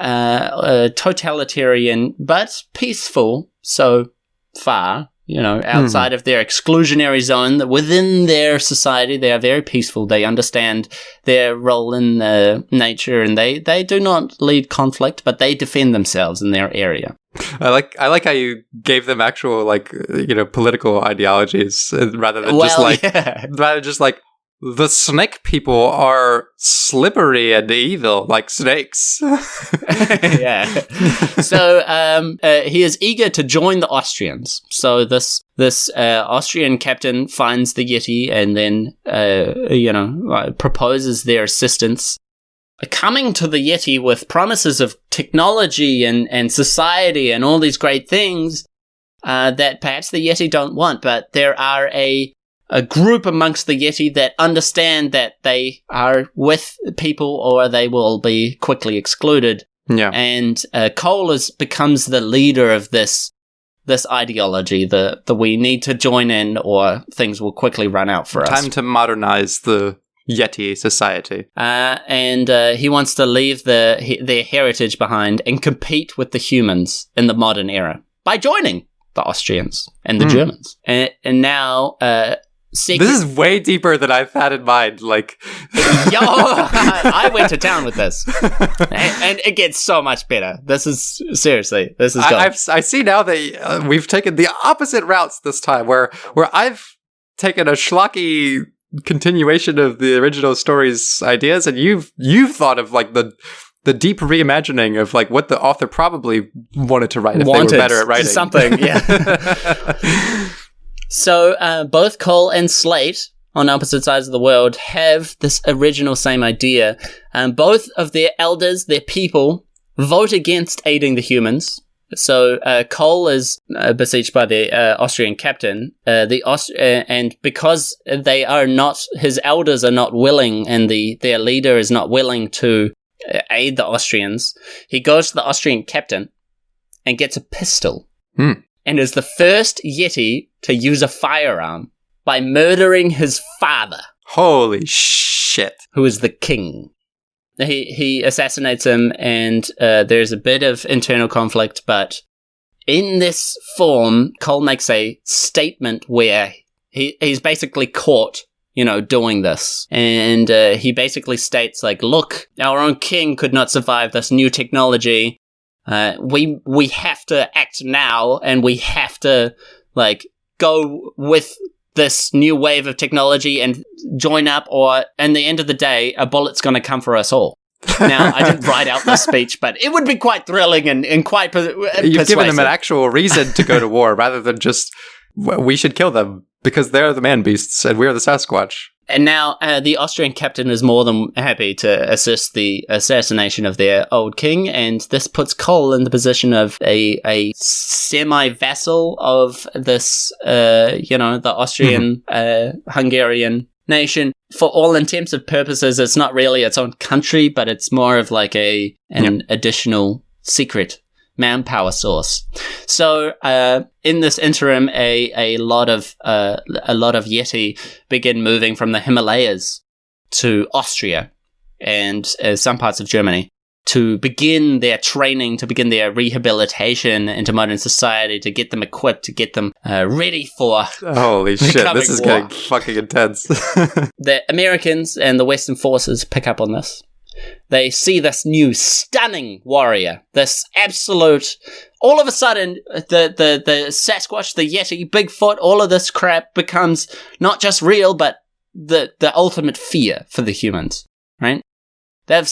totalitarian but peaceful so far. outside of their exclusionary zone. Within their society, they are very peaceful. They understand their role in nature, and they do not lead conflict, but they defend themselves in their area. I like how you gave them actual political ideologies rather than just like the snake people are slippery and evil like snakes. Yeah. So he is eager to join the Austrians. So this Austrian captain finds the Yeti and then proposes their assistance, coming to the Yeti with promises of technology and society and all these great things that perhaps the Yeti don't want. But there are a group amongst the Yeti that understand that they are with people or they will be quickly excluded. Yeah. And Cole becomes the leader of this ideology, the we need to join in or things will quickly run out for us. Time to modernize the Yeti society. And he wants to leave their heritage behind and compete with the humans in the modern era by joining the Austrians and the Germans. And now... This is way deeper than I've had in mind. I went to town with this, and it gets so much better. This is good. I see now that we've taken the opposite routes this time, where I've taken a schlocky continuation of the original story's ideas, and you've thought of like the deep reimagining of like what the author probably wanted to write if they were better at writing something. Yeah. So both Cole and Slate, on opposite sides of the world, have this original same idea. Both of their elders, their people, vote against aiding the humans. So Cole is besieged by the Austrian captain, and because they are not, his elders are not willing, and their leader is not willing to aid the Austrians, he goes to the Austrian captain and gets a pistol. And is the first Yeti to use a firearm by murdering his father. Holy shit. Who is the king. He assassinates him, and there's a bit of internal conflict, but in this form, Cole makes a statement where he's basically caught, doing this. And he basically states, like, look, our own king could not survive this new technology. We have to act now, and we have to go with this new wave of technology and join up, or in the end of the day, a bullet's going to come for us all. Now, I didn't write out this speech, but it would be quite thrilling and quite persuasive. You've given them an actual reason to go to war rather than just, we should kill them because they're the man beasts and we're the Sasquatch. And now the Austrian captain is more than happy to assist the assassination of their old king, and this puts Cole in the position of a semi-vassal of this, the Austrian Hungarian nation. For all intents and purposes, it's not really its own country, but it's more of like an additional secret manpower source. So in this interim, a lot of Yeti begin moving from the Himalayas to Austria and some parts of Germany to begin their training, to begin their rehabilitation into modern society, to get them equipped, to get them ready for holy shit, this is getting fucking intense. The Americans and the Western forces pick up on this. They see this new stunning warrior, this absolute, all of a sudden, the Sasquatch, the Yeti, Bigfoot, all of this crap becomes not just real, but the ultimate fear for the humans, right? They've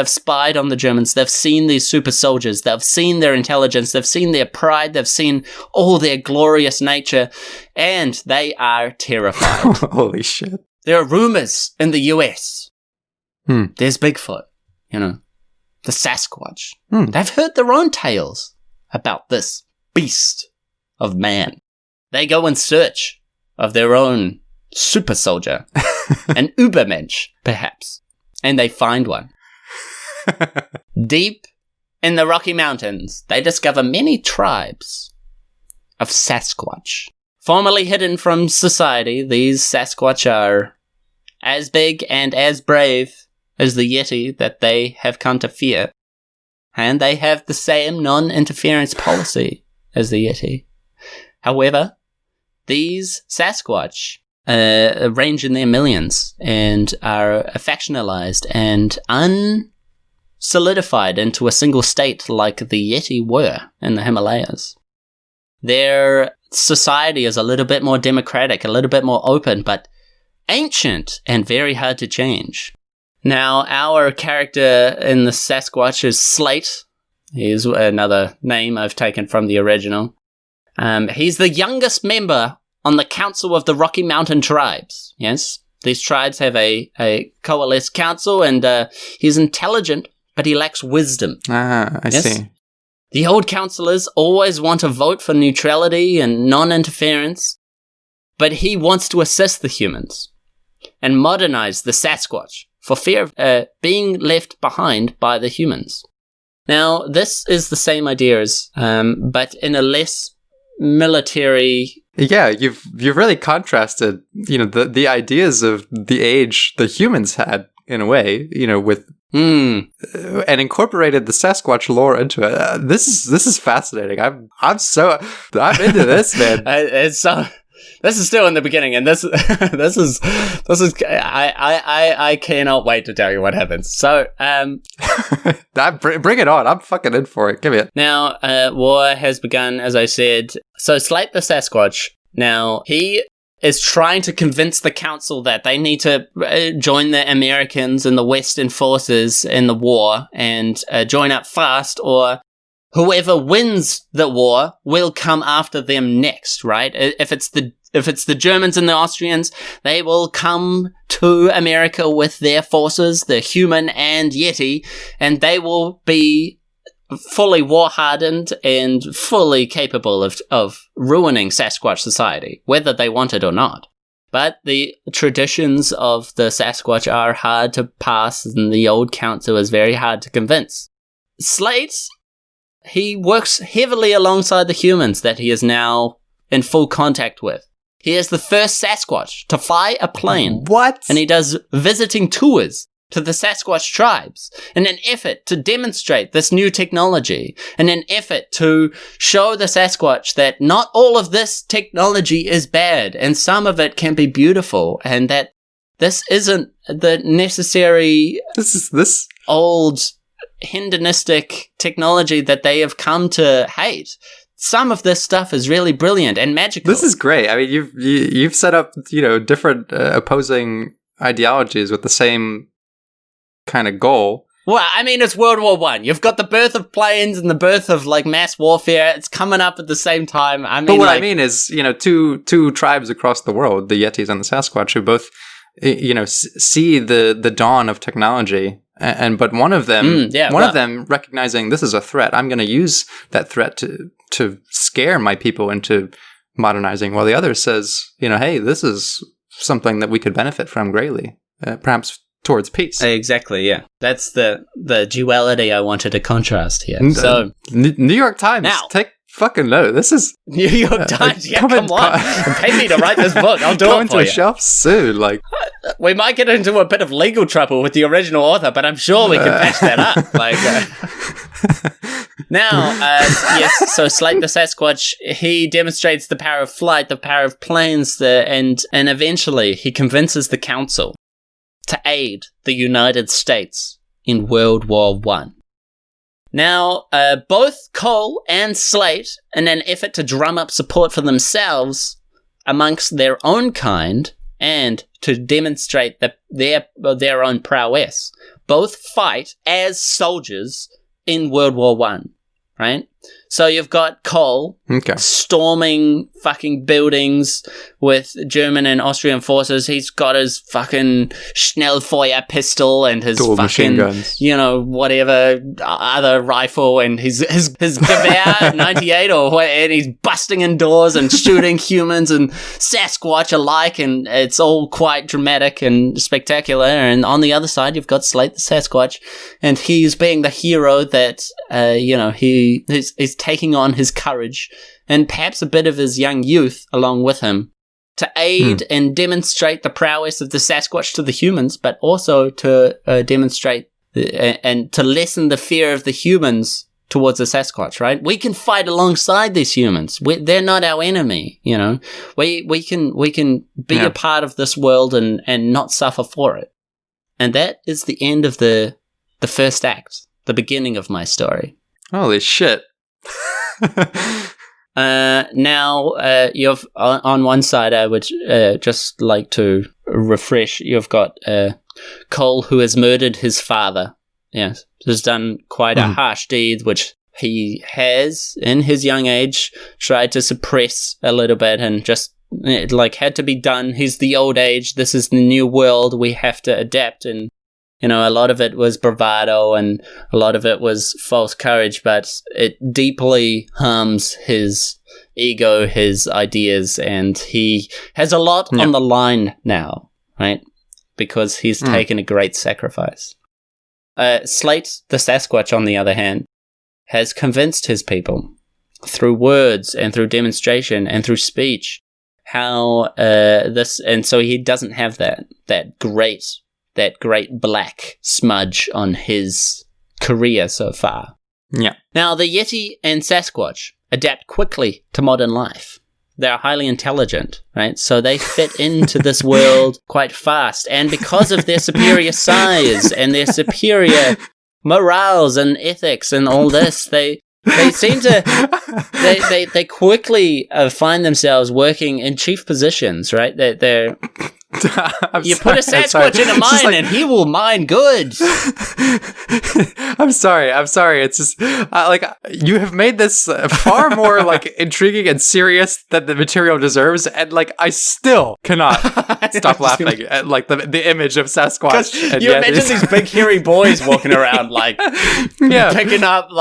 spied on the Germans, they've seen these super soldiers, they've seen their intelligence, they've seen their pride, they've seen all their glorious nature, and they are terrified. Holy shit. There are rumors in the US. There's Bigfoot, the Sasquatch. They've heard their own tales about this beast of man. They go in search of their own super soldier, an Übermensch, perhaps, and they find one. Deep in the Rocky Mountains, they discover many tribes of Sasquatch. Formerly hidden from society, these Sasquatch are as big and as brave as the Yeti that they have come to fear. And they have the same non-interference policy as the Yeti. However, these Sasquatch range in their millions and are factionalized and unsolidified into a single state like the Yeti were in the Himalayas. Their society is a little bit more democratic, a little bit more open, but ancient and very hard to change. Now, our character in the Sasquatch is Slate. He's another name I've taken from the original. He's the youngest member on the Council of the Rocky Mountain Tribes. Yes, these tribes have a coalesced council, and he's intelligent, but he lacks wisdom. I see. The old councillors always want to vote for neutrality and non-interference, but he wants to assist the humans and modernize the Sasquatch for fear of being left behind by the humans. Now, this is the same idea as, but in a less military... Yeah, you've really contrasted, the ideas of the age the humans had, in a way, with... and incorporated the Sasquatch lore into it. This is fascinating. I'm into this, man. This is still in the beginning, and this is I cannot wait to tell you what happens. So, bring it on. I'm fucking in for it. Give me it. Now, war has begun, as I said. So, Slate the Sasquatch. Now, he is trying to convince the council that they need to join the Americans and the Western forces in the war and join up fast, or whoever wins the war will come after them next, right? If it's the Germans and the Austrians, they will come to America with their forces, the human and Yeti, and they will be fully war-hardened and fully capable of ruining Sasquatch society, whether they want it or not. But the traditions of the Sasquatch are hard to pass, and the old council is very hard to convince. Slate, he works heavily alongside the humans that he is now in full contact with. He is the first Sasquatch to fly a plane. What? And he does visiting tours to the Sasquatch tribes in an effort to demonstrate this new technology, in an effort to show the Sasquatch that not all of this technology is bad and some of it can be beautiful, and that this isn't the necessary this old hedonistic technology that they have come to hate. Some of this stuff is really brilliant and magical. This is great. I mean, you've set up, different opposing ideologies with the same kind of goal. Well, I mean, it's World War I. You've got the birth of planes and the birth of mass warfare. It's coming up at the same time. I mean, but what I mean is, two tribes across the world, the Yetis and the Sasquatch, who both, see the dawn of technology. But one of them, of them recognizing this is a threat. I'm going to use that threat to scare my people into modernizing, while the other says, hey, this is something that we could benefit from greatly, perhaps towards peace. Exactly, yeah. That's the duality I wanted to contrast here. So, New York Times, now, take fucking note. This is New York Times. Yeah, come on, pay me to write this book. I'll do it for you. Going to a shelf soon. We might get into a bit of legal trouble with the original author, but I'm sure we can patch that up. Now, yes. So Slate the Sasquatch, he demonstrates the power of flight, the power of planes, and eventually he convinces the council to aid the United States in World War I. Now, both Cole and Slate, in an effort to drum up support for themselves amongst their own kind and to demonstrate their own prowess, both fight as soldiers in World War I, right? So you've got Cole storming fucking buildings with German and Austrian forces. He's got his fucking Schnellfeuer pistol and his dual fucking, whatever other rifle and his Gewehr 98 and he's busting in doors and shooting humans and Sasquatch alike, and it's all quite dramatic and spectacular. And on the other side, you've got Slate the Sasquatch, and he's being the hero that, he's taking on his courage and perhaps a bit of his young youth along with him to aid and demonstrate the prowess of the Sasquatch to the humans, but also to demonstrate and to lessen the fear of the humans towards a Sasquatch, right? We can fight alongside these humans. They're not our enemy, you know. We can be a part of this world and not suffer for it. And that is the end of the first act, the beginning of my story. Holy shit. Now, you've on one side, I would just like to refresh. You've got Cole, who has murdered his father. Yes, has done quite a harsh deed, which he has, in his young age, tried to suppress a little bit, and just had to be done. He's the old age. This is the new world. We have to adapt, and a lot of it was bravado, and a lot of it was false courage, but it deeply harms his ego, his ideas, and he has a lot on the line now, right? Because he's taken a great sacrifice. Slate, the Sasquatch, on the other hand, has convinced his people through words and through demonstration and through speech how and so he doesn't have that great black smudge on his career so far. Yeah. Now, the Yeti and Sasquatch adapt quickly to modern life. They're highly intelligent, right? So they fit into this world quite fast. And because of their superior size and their superior morals and ethics and all this, they seem to they quickly find themselves working in chief positions, right? They're you put a Sasquatch in a mine and he will mine good. I'm sorry. It's just you have made this far more intriguing and serious than the material deserves, and I still cannot stop laughing at the image of Sasquatch. And you imagine these big hairy boys walking around picking up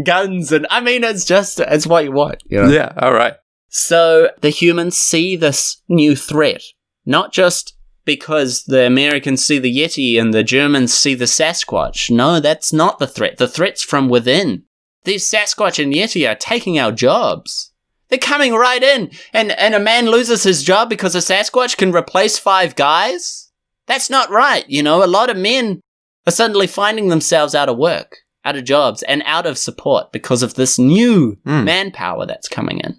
guns, and I mean it's what you want. You know? Yeah. All right. So the humans see this new threat. Not just because the Americans see the Yeti and the Germans see the Sasquatch. No, that's not the threat. The threat's from within. These Sasquatch and Yeti are taking our jobs. They're coming right in, and a man loses his job because a Sasquatch can replace 5 guys? That's not right, A lot of men are suddenly finding themselves out of work, out of jobs, and out of support because of this new manpower that's coming in.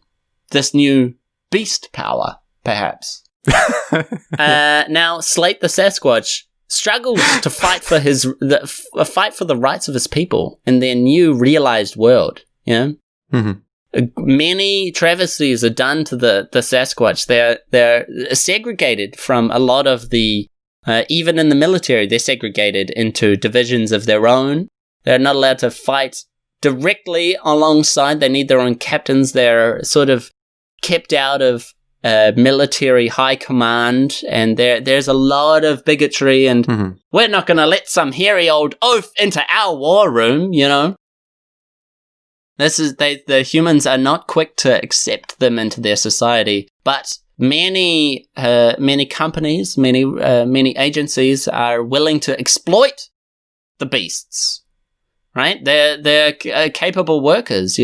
This new beast power, perhaps. Now, Slate the Sasquatch struggles to fight for the rights of his people in their new realized world. Many travesties are done to the Sasquatch. They're segregated from a lot of the even in the military. They're segregated into divisions of their own. They're not allowed to fight directly alongside. They need their own captains. They're sort of kept out of military high command, and there's a lot of bigotry, and we're not going to let some hairy old oaf into our war room, The humans are not quick to accept them into their society, but many companies, many agencies are willing to exploit the beasts, right? They're capable workers,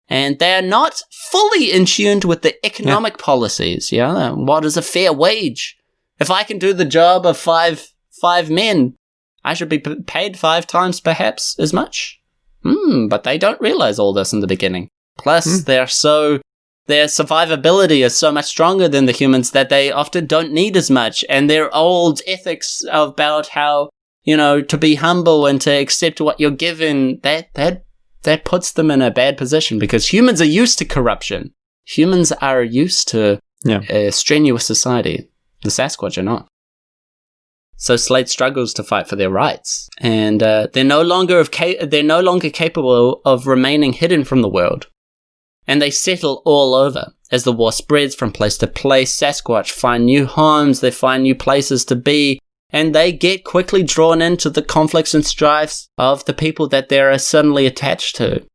And they're not fully in tune with the economic policies. What is a fair wage? If I can do the job of five men, I should be paid 5 times perhaps as much. But they don't realize all this in the beginning. Plus, their survivability is so much stronger than the humans that they often don't need as much. And their old ethics about how, to be humble and to accept what you're given, that puts them in a bad position because humans are used to corruption. Humans are used to a strenuous society. The Sasquatch are not. So Slate struggles to fight for their rights, and they're no longer capable of remaining hidden from the world. And they settle all over. As the war spreads from place to place, Sasquatch find new homes, they find new places to be, and they get quickly drawn into the conflicts and strifes of the people that they're suddenly attached to.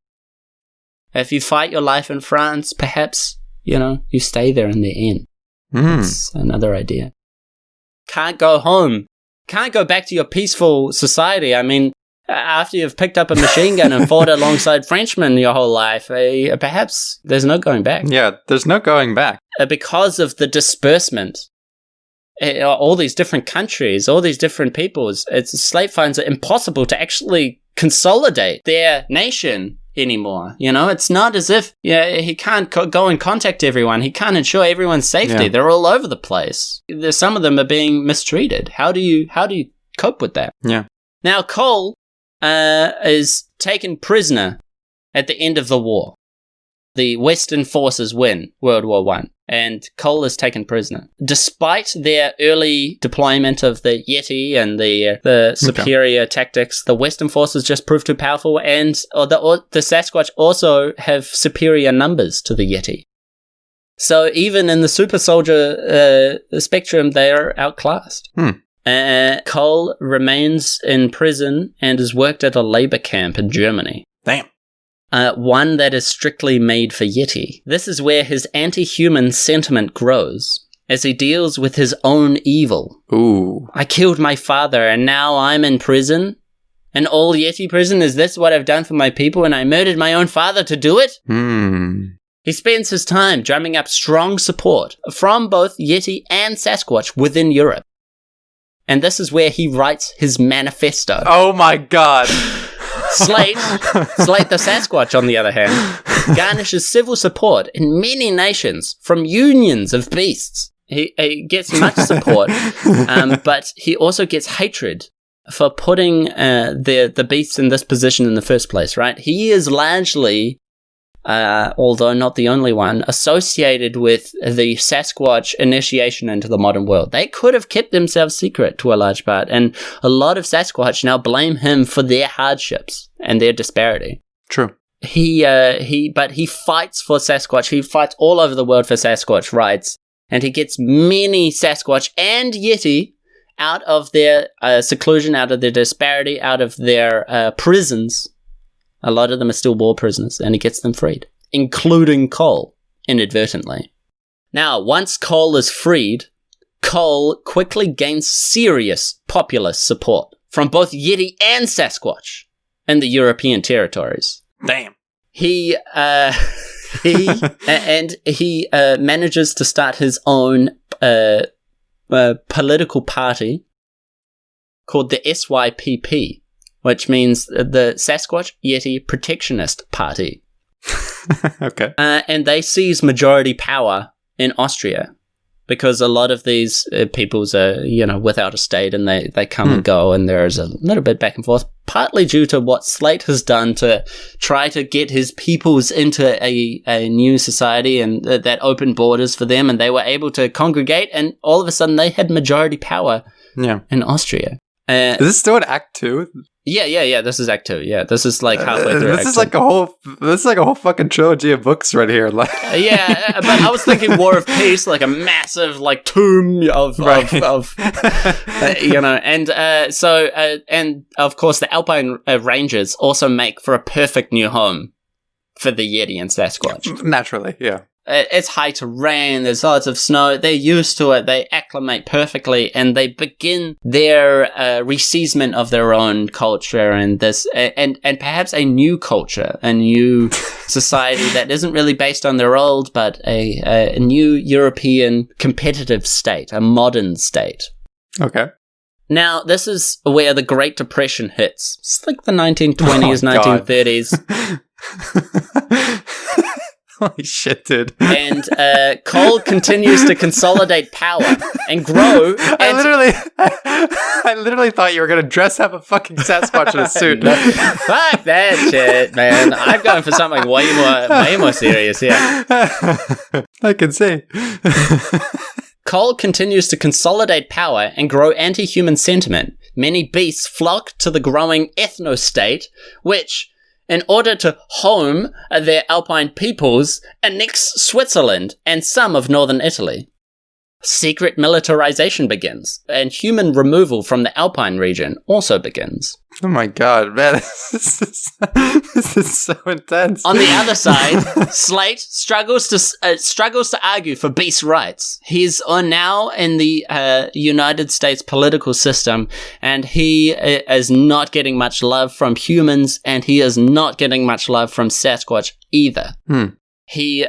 If you fight your life in France, perhaps, you stay there in the end. That's another idea. Can't go home. Can't go back to your peaceful society. I mean, after you've picked up a machine gun and fought alongside Frenchmen your whole life, perhaps there's no going back. Yeah, there's no going back. Because of the disbursement. All these different countries, all these different peoples, Slate finds it impossible to actually consolidate their nation, anymore. You know, it's not as if he can't go and contact everyone. He can't ensure everyone's safety. Yeah. They're all over the place. Some of them are being mistreated. How do you cope with that? Yeah. Now, Cole is taken prisoner at the end of the war. The Western forces win World War I, and Cole is taken prisoner. Despite their early deployment of the Yeti and the superior tactics, the Western forces just proved too powerful, and the Sasquatch also have superior numbers to the Yeti. So even in the super soldier spectrum, they are outclassed. Cole remains in prison and is worked at a labor camp in Germany. Damn. One that is strictly made for Yeti. This is where his anti-human sentiment grows, as he deals with his own evil. Ooh. I killed my father, and now I'm in prison? An all Yeti prison? Is this what I've done for my people, and I murdered my own father to do it? He spends his time drumming up strong support from both Yeti and Sasquatch within Europe. And this is where he writes his manifesto. Oh my god. Slate the Sasquatch, on the other hand, garnishes civil support in many nations from unions of beasts. He gets much support, but he also gets hatred for putting the beasts in this position in the first place, right? He is largely, although not the only one, associated with the Sasquatch initiation into the modern world. They could have kept themselves secret to a large part, and a lot of Sasquatch now blame him for their hardships and their disparity. True. But he fights for Sasquatch. He fights all over the world for Sasquatch rights, and he gets many Sasquatch and Yeti out of their seclusion, out of their disparity, out of their prisons. A lot of them are still war prisoners, and he gets them freed, including Cole, inadvertently. Now, once Cole is freed, Cole quickly gains serious populist support from both Yeti and Sasquatch in the European territories. Damn. He manages to start his own political party called the SYPP, which means the Sasquatch Yeti Protectionist Party. Okay. And they seize majority power in Austria because a lot of these peoples are, without a state, and they come and go, and there is a little bit back and forth, partly due to what Slate has done to try to get his peoples into a new society and that opened borders for them, and they were able to congregate, and all of a sudden they had majority power in Austria. Is this still in Act 2? Yeah. This is Act 2. Yeah, this is like halfway through. This is like a whole fucking trilogy of books right here. Like, but I was thinking War of Peace, like a massive like tomb of and of course the Alpine Ranges also make for a perfect new home for the Yeti and Sasquatch. Naturally, yeah. It's high terrain, there's lots of snow, they're used to it, they acclimate perfectly, and they begin their reseasement of their own culture and perhaps a new culture, a new society that isn't really based on their old, but a new European competitive state, a modern state. Okay. Now, this is where the Great Depression hits. It's like the 1920s, 1930s. Holy shit, dude. And Cole continues to consolidate power and grow. I literally thought you were going to dress up a fucking Sasquatch in a suit. Fuck that shit, man. I'm going for something way more serious here. I can see. Cole continues to consolidate power and grow anti-human sentiment. Many beasts flock to the growing ethno-state, which, in order to home their alpine peoples, annex Switzerland and some of northern Italy. Secret militarization begins, and human removal from the Alpine region also begins. Oh my god, man, this is so intense. On the other side, Slate struggles to argue for beast rights. He's now in the United States political system, and he is not getting much love from humans, and he is not getting much love from Sasquatch either. he's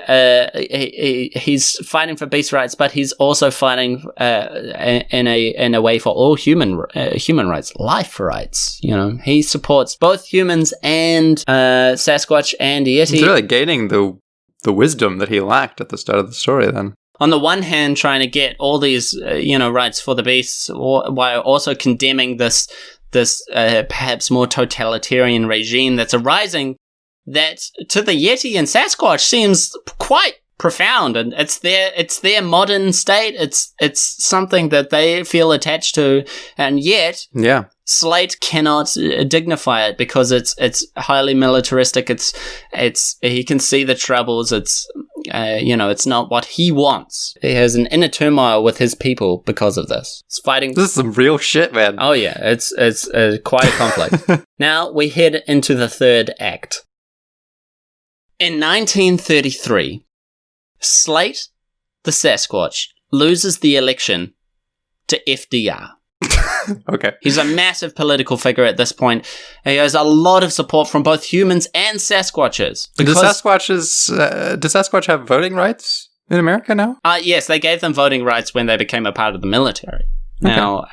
fighting for beast rights, but he's also fighting in a way for all human rights, life rights. You know, he supports both humans and Sasquatch and Yeti. He's really gaining the wisdom that he lacked at the start of the story. Then, on the one hand, trying to get all these rights for the beasts, while also condemning this perhaps more totalitarian regime that's arising, that to the Yeti and Sasquatch seems quite profound, and it's their modern state. It's something that they feel attached to, and yet Slate cannot dignify it because it's highly militaristic. It's he can see the troubles. It's not what he wants. He has an inner turmoil with his people because of this. It's fighting. This is some real shit, man. Oh yeah, it's quite a conflict. Now we head into the third act. In 1933, Slate, the Sasquatch, loses the election to FDR. Okay. He's a massive political figure at this point. He has a lot of support from both humans and Sasquatches. Do Sasquatch have voting rights in America now? Yes, they gave them voting rights when they became a part of the military. Okay. Now,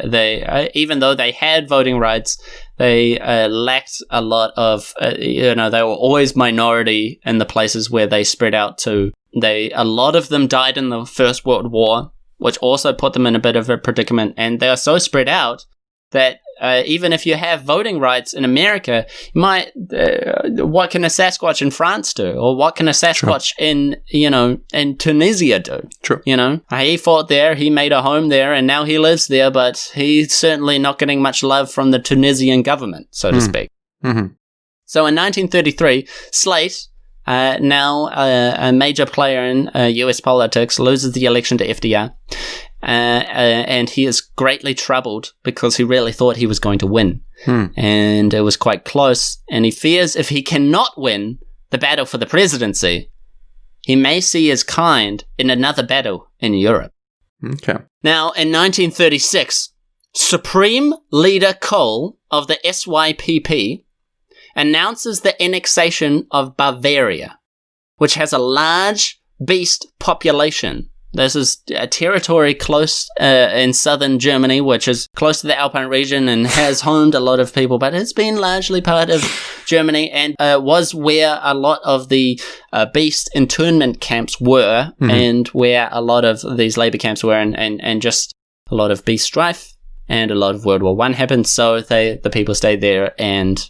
they even though they had voting rights, they lacked a lot of, they were always minority in the places where they spread out to. A lot of them died in the First World War, which also put them in a bit of a predicament, and they are so spread out that even if you have voting rights in America, you might, what can a Sasquatch in France do? Or what can a Sasquatch in Tunisia do? True. He fought there, he made a home there, and now he lives there, but he's certainly not getting much love from the Tunisian government, so to speak. Mm-hmm. So in 1933, Slate, now a major player in US politics, loses the election to FDR. And he is greatly troubled because he really thought he was going to win. And it was quite close. And he fears if he cannot win the battle for the presidency, he may see his kind in another battle in Europe. Okay. Now, in 1936, Supreme Leader Kohl of the SYPP announces the annexation of Bavaria, which has a large beast population. This is a territory close in southern Germany, which is close to the Alpine region and has homed a lot of people, but it's been largely part of Germany and was where a lot of the beast internment camps were, and where a lot of these labor camps were, and just a lot of beast strife and a lot of World War I happened, so the people stayed there, and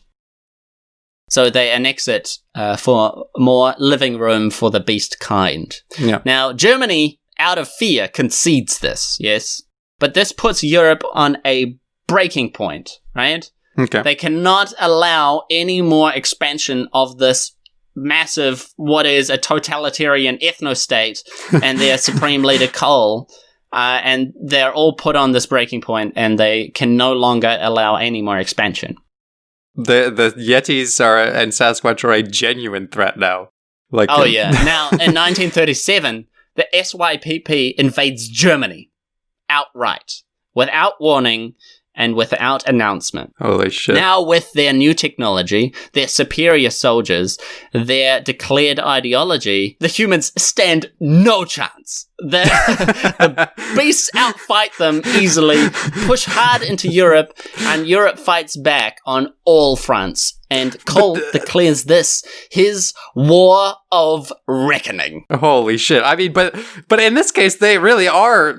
so they annex it for more living room for the beast kind. Yeah. Now, Germany, out of fear, concedes this, yes? But this puts Europe on a breaking point, right? Okay. They cannot allow any more expansion of this massive, what is a totalitarian ethno-state, and their supreme leader, Kohl, and they're all put on this breaking point, and they can no longer allow any more expansion. The Yetis and Sasquatch are a genuine threat now. Now, in 1937, the SYPP invades Germany outright, without warning and without announcement. Holy shit. Now, with their new technology, their superior soldiers, their declared ideology, the humans stand no chance. The beasts outfight them easily, push hard into Europe, and Europe fights back on all fronts. And Kohl declares this his war of reckoning. Holy shit. I mean, but in this case, they really are,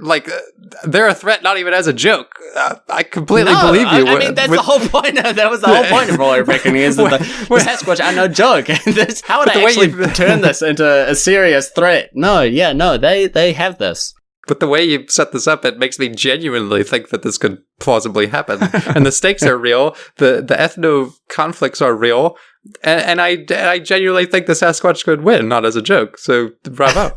they're a threat, not even as a joke. I completely believe you. I mean, that's the whole point. That was the whole point of war of reckoning, is that the Sasquatch are no joke. How would I actually turn this into a serious threat? They have this. But the way you set this up, it makes me genuinely think that this could plausibly happen. And the stakes are real. The ethno conflicts are real. And I genuinely think the Sasquatch could win, not as a joke. So, bravo.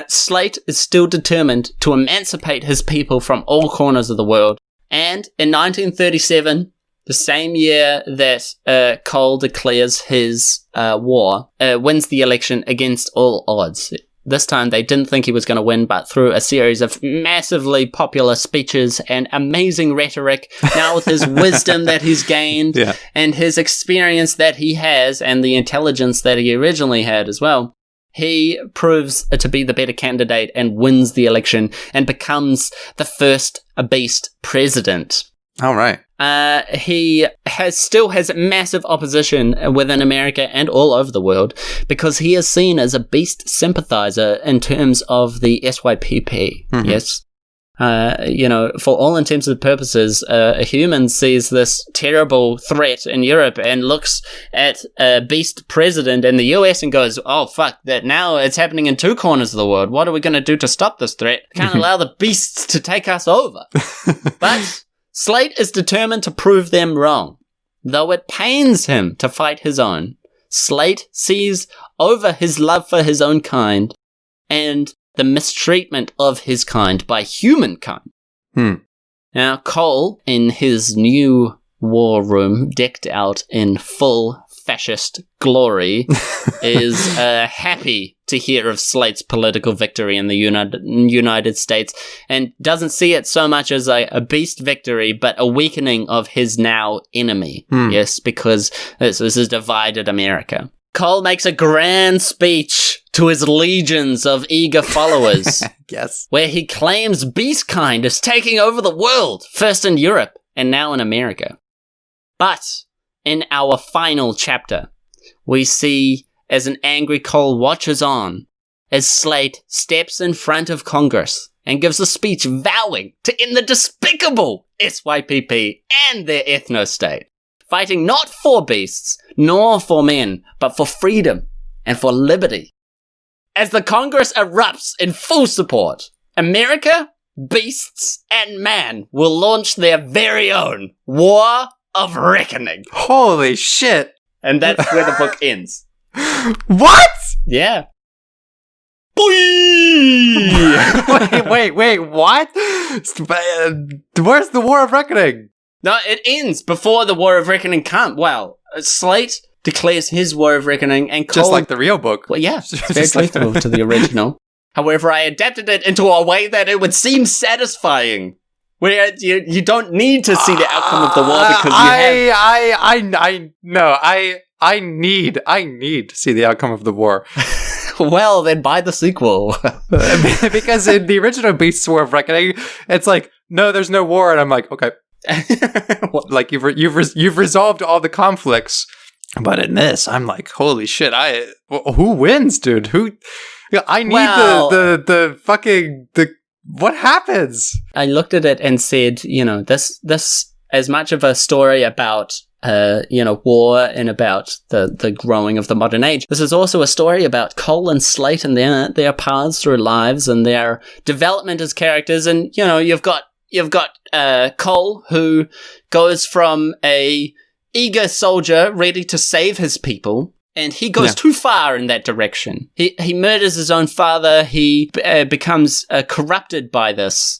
Slate is still determined to emancipate his people from all corners of the world. And in 1937, the same year that Kohl declares his war, wins the election against all odds. This time, they didn't think he was going to win, but through a series of massively popular speeches and amazing rhetoric, now with his wisdom that he's gained and his experience that he has and the intelligence that he originally had as well, he proves to be the better candidate and wins the election and becomes the first beast president. All right. He still has massive opposition within America and all over the world because he is seen as a beast sympathizer in terms of the SYPP. Mm-hmm. Yes. For all intents and purposes, a human sees this terrible threat in Europe and looks at a beast president in the US and goes, oh, fuck, that now it's happening in two corners of the world. What are we going to do to stop this threat? Can't allow the beasts to take us over. But Slate is determined to prove them wrong. Though it pains him to fight his own, Slate sees over his love for his own kind and the mistreatment of his kind by humankind. Now, Cole, in his new war room, decked out in full fascist glory, is happy to hear of Slate's political victory in the United States and doesn't see it so much as a beast victory, but a weakening of his now enemy. Yes, because this is divided America. Cole makes a grand speech to his legions of eager followers. Yes. Where he claims beastkind is taking over the world, first in Europe and now in America. But in our final chapter, we see as an angry Cole watches on as Slate steps in front of Congress and gives a speech vowing to end the despicable SYPP and their ethno-state, fighting not for beasts, nor for men, but for freedom and for liberty. As the Congress erupts in full support, America, beasts, and man will launch their very own War of Reckoning. Holy shit. And that's where the book ends. What? Yeah. Wait, what? Where's the War of Reckoning? No, it ends before the War of Reckoning comes. Well, Slate declares his War of Reckoning and Cole... Just like the real book. Well, yeah, very faithful to the original. However, I adapted it into a way that it would seem satisfying. Where you don't need to see the outcome of the war because I need to see the outcome of the war. Well, then buy the sequel. Because in the original Beasts War of Reckoning, it's like, no, there's no war, and I'm like, okay. Like you've resolved all the conflicts, but in this, I'm like, holy shit! Who wins, dude? I need the fucking what happens? I looked at it and said, this as much of a story about war and about the growing of the modern age. This is also a story about Cole and Slate and their paths through lives and their development as characters. And you've got Cole, who goes from a eager soldier ready to save his people, and he goes too far in that direction. He murders his own father. He becomes corrupted by this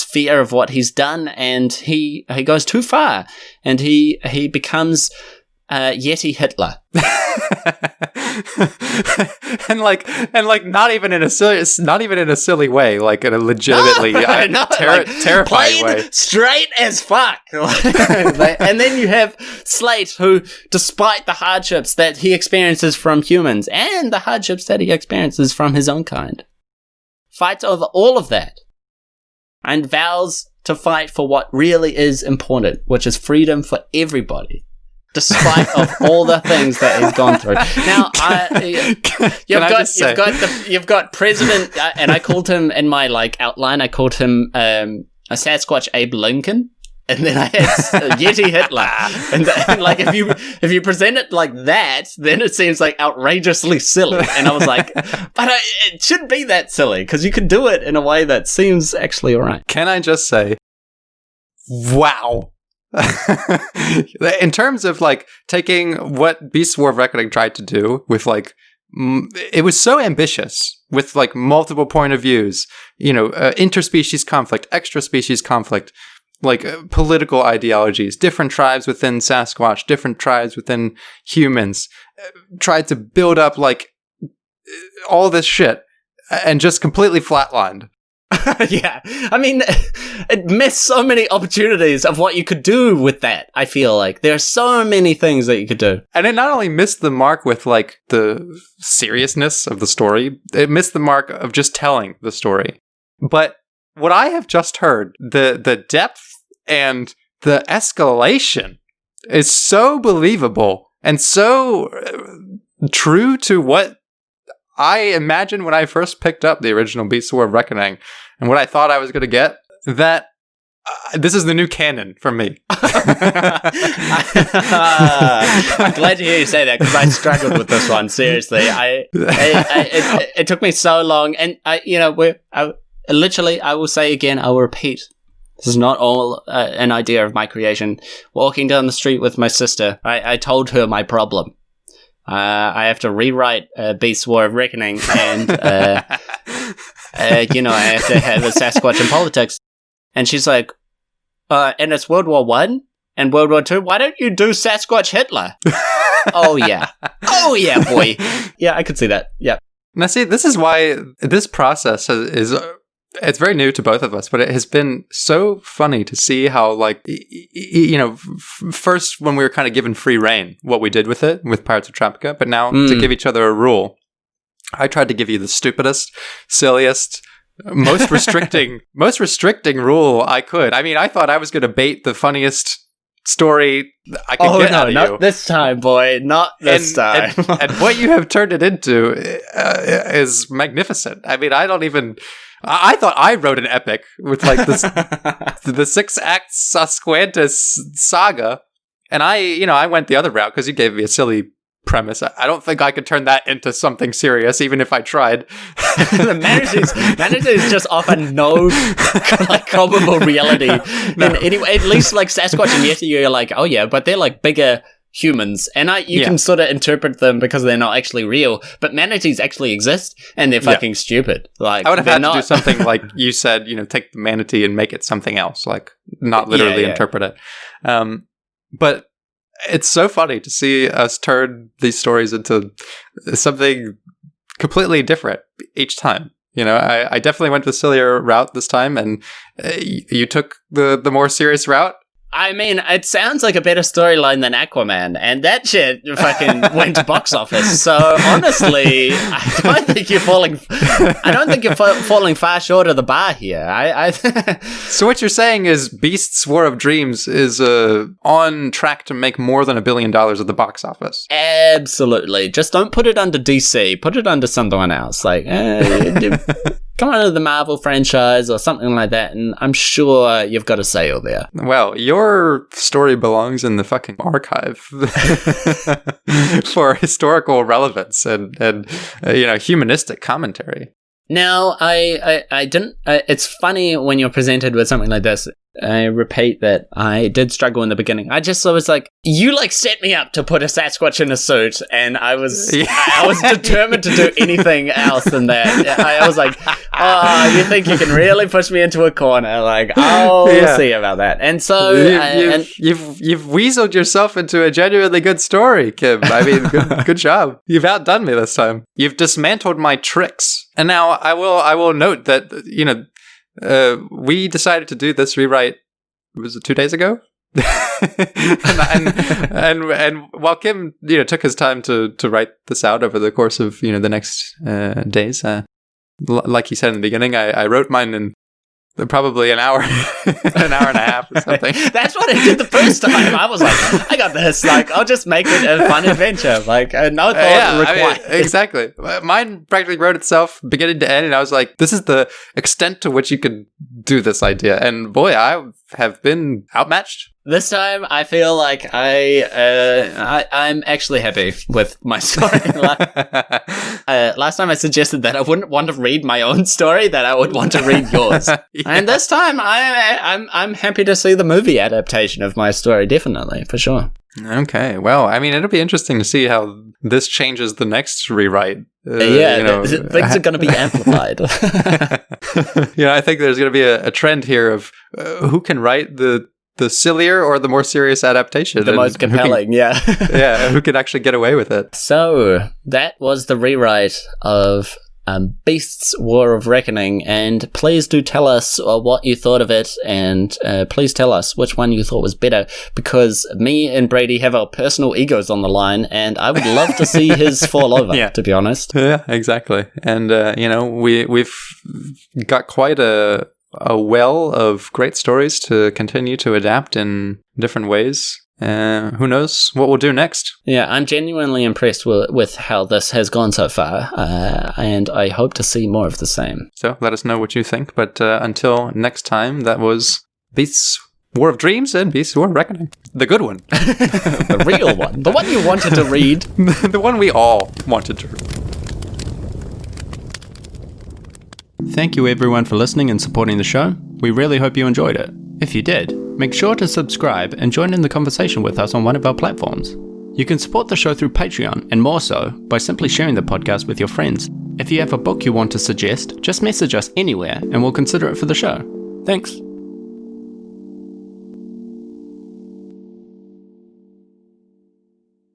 fear of what he's done, and he goes too far, and he becomes Yeti Hitler. and not even in a silly way, like in a legitimately terrifying way, straight as fuck. And then you have Slate, who, despite the hardships that he experiences from humans and the hardships that he experiences from his own kind, fights over all of that and vows to fight for what really is important, which is freedom for everybody. Despite of all the things that he's gone through. Now, you've got President, and I called him in my outline. I called him a Sasquatch Abe Lincoln, and then I had Yeti Hitler. And if you present it like that, then it seems like outrageously silly. And I was like, but it shouldn't be that silly because you could do it in a way that seems actually alright. Can I just say, wow. In terms of taking what Beasts War of Reckoning tried to do with it was so ambitious with multiple point of views, interspecies conflict, extra species conflict, political ideologies, different tribes within Sasquatch, different tribes within humans, tried to build up all this shit and just completely flatlined. Yeah. I mean, it missed so many opportunities of what you could do with that, I feel like. There are so many things that you could do. And it not only missed the mark with, like, the seriousness of the story, it missed the mark of just telling the story. But what I have just heard, the depth and the escalation is so believable and so true to what I imagined when I first picked up the original Beast War of Reckoning and what I thought I was going to get, that this is the new canon for me. I'm glad to hear you say that, because I struggled with this one, seriously. It took me so long, and I will say again, I will repeat, this is not all an idea of my creation. Walking down the street with my sister, I told her my problem. I have to rewrite Beast War of Reckoning, and I have to have a Sasquatch in politics. And she's like, and it's World War I and World War II. Why don't you do Sasquatch Hitler? Oh yeah, boy. Yeah, I could see that. Yeah. Now, see, this is why this process is. It's very new to both of us, but it has been so funny to see how, like, first when we were kind of given free reign, what we did with it, with Pirates of Tropica, but now to give each other a rule. I tried to give you the stupidest, silliest, most restricting rule I could. I mean, I thought I was going to bait the funniest story I could get out of you. Not this time, boy. Not this time. and what you have turned it into is magnificent. I mean, I thought I wrote an epic with, like, this, the 6-act Sasquatches saga, and I went the other route because you gave me a silly premise. I don't think I could turn that into something serious, even if I tried. The manages just offer no like probable reality. No. And anyway, at least like Sasquatch and Yeti, you're like, oh yeah, but they're like bigger humans, and you can sort of interpret them because they're not actually real, but manatees actually exist, and they're fucking stupid. Like, I would have had to do something like you said, take the manatee and make it something else, like not literally interpret it. But it's so funny to see us turn these stories into something completely different each time. I definitely went the sillier route this time, and you took the more serious route. I mean, it sounds like a better storyline than Aquaman, and that shit fucking went to box office. So honestly, I don't think you're falling far short of the bar here. So what you're saying is Beast's War of Dreams is on track to make more than $1 billion at the box office. Absolutely. Just don't put it under DC. Put it under someone else. Like, come under the Marvel franchise or something like that, and I'm sure you've got a sale there. Well, your story belongs in the fucking archive for historical relevance and humanistic commentary. Now, I didn't. It's funny when you're presented with something like this. I repeat that I did struggle in the beginning. I was like, you like set me up to put a Sasquatch in a suit, and I was determined to do anything else than that. I was like, oh, you think you can really push me into a corner? Like, we'll see about that. And so you've weaseled yourself into a genuinely good story, Kim. I mean, good job. You've outdone me this time. You've dismantled my tricks. And now I will note that we decided to do this rewrite. Was it 2 days ago? and while Kim took his time to write this out over the course of the next days, like he said in the beginning, I wrote mine in probably an hour and a half or something. That's what I did the first time. I was like, I got this. Like, I'll just make it a fun adventure. Like, no thought required. I mean, exactly. Mine practically wrote itself beginning to end, and I was like, this is the extent to which you could do this idea. And boy, I have been outmatched. This time, I feel like I'm actually happy with my story. Last time I suggested that I wouldn't want to read my own story, that I would want to read yours. And this time, I'm happy to see the movie adaptation of my story, definitely, for sure. Okay, well, I mean, it'll be interesting to see how this changes the next rewrite. Things are going to be amplified. I think there's going to be a trend here of who can write the sillier or the more serious adaptation. The most compelling, who can actually get away with it. So, that was the rewrite of Beasts War of Reckoning, and please do tell us what you thought of it, and please tell us which one you thought was better, because me and Brady have our personal egos on the line, and I would love to see his fall over, to be honest. Yeah, exactly. And, we've got quite a well of great stories to continue to adapt in different ways. Who knows what we'll do next? Yeah, I'm genuinely impressed with how this has gone so far, and I hope to see more of the same. So let us know what you think, but until next time, that was Beasts War of Dreams and Beasts War of Reckoning. The good one. The real one. The one you wanted to read. The one we all wanted to read. Thank you everyone for listening and supporting the show. We really hope you enjoyed it. If you did, make sure to subscribe and join in the conversation with us on one of our platforms. You can support the show through Patreon, and more so by simply sharing the podcast with your friends. If you have a book you want to suggest, just message us anywhere and we'll consider it for the show. Thanks.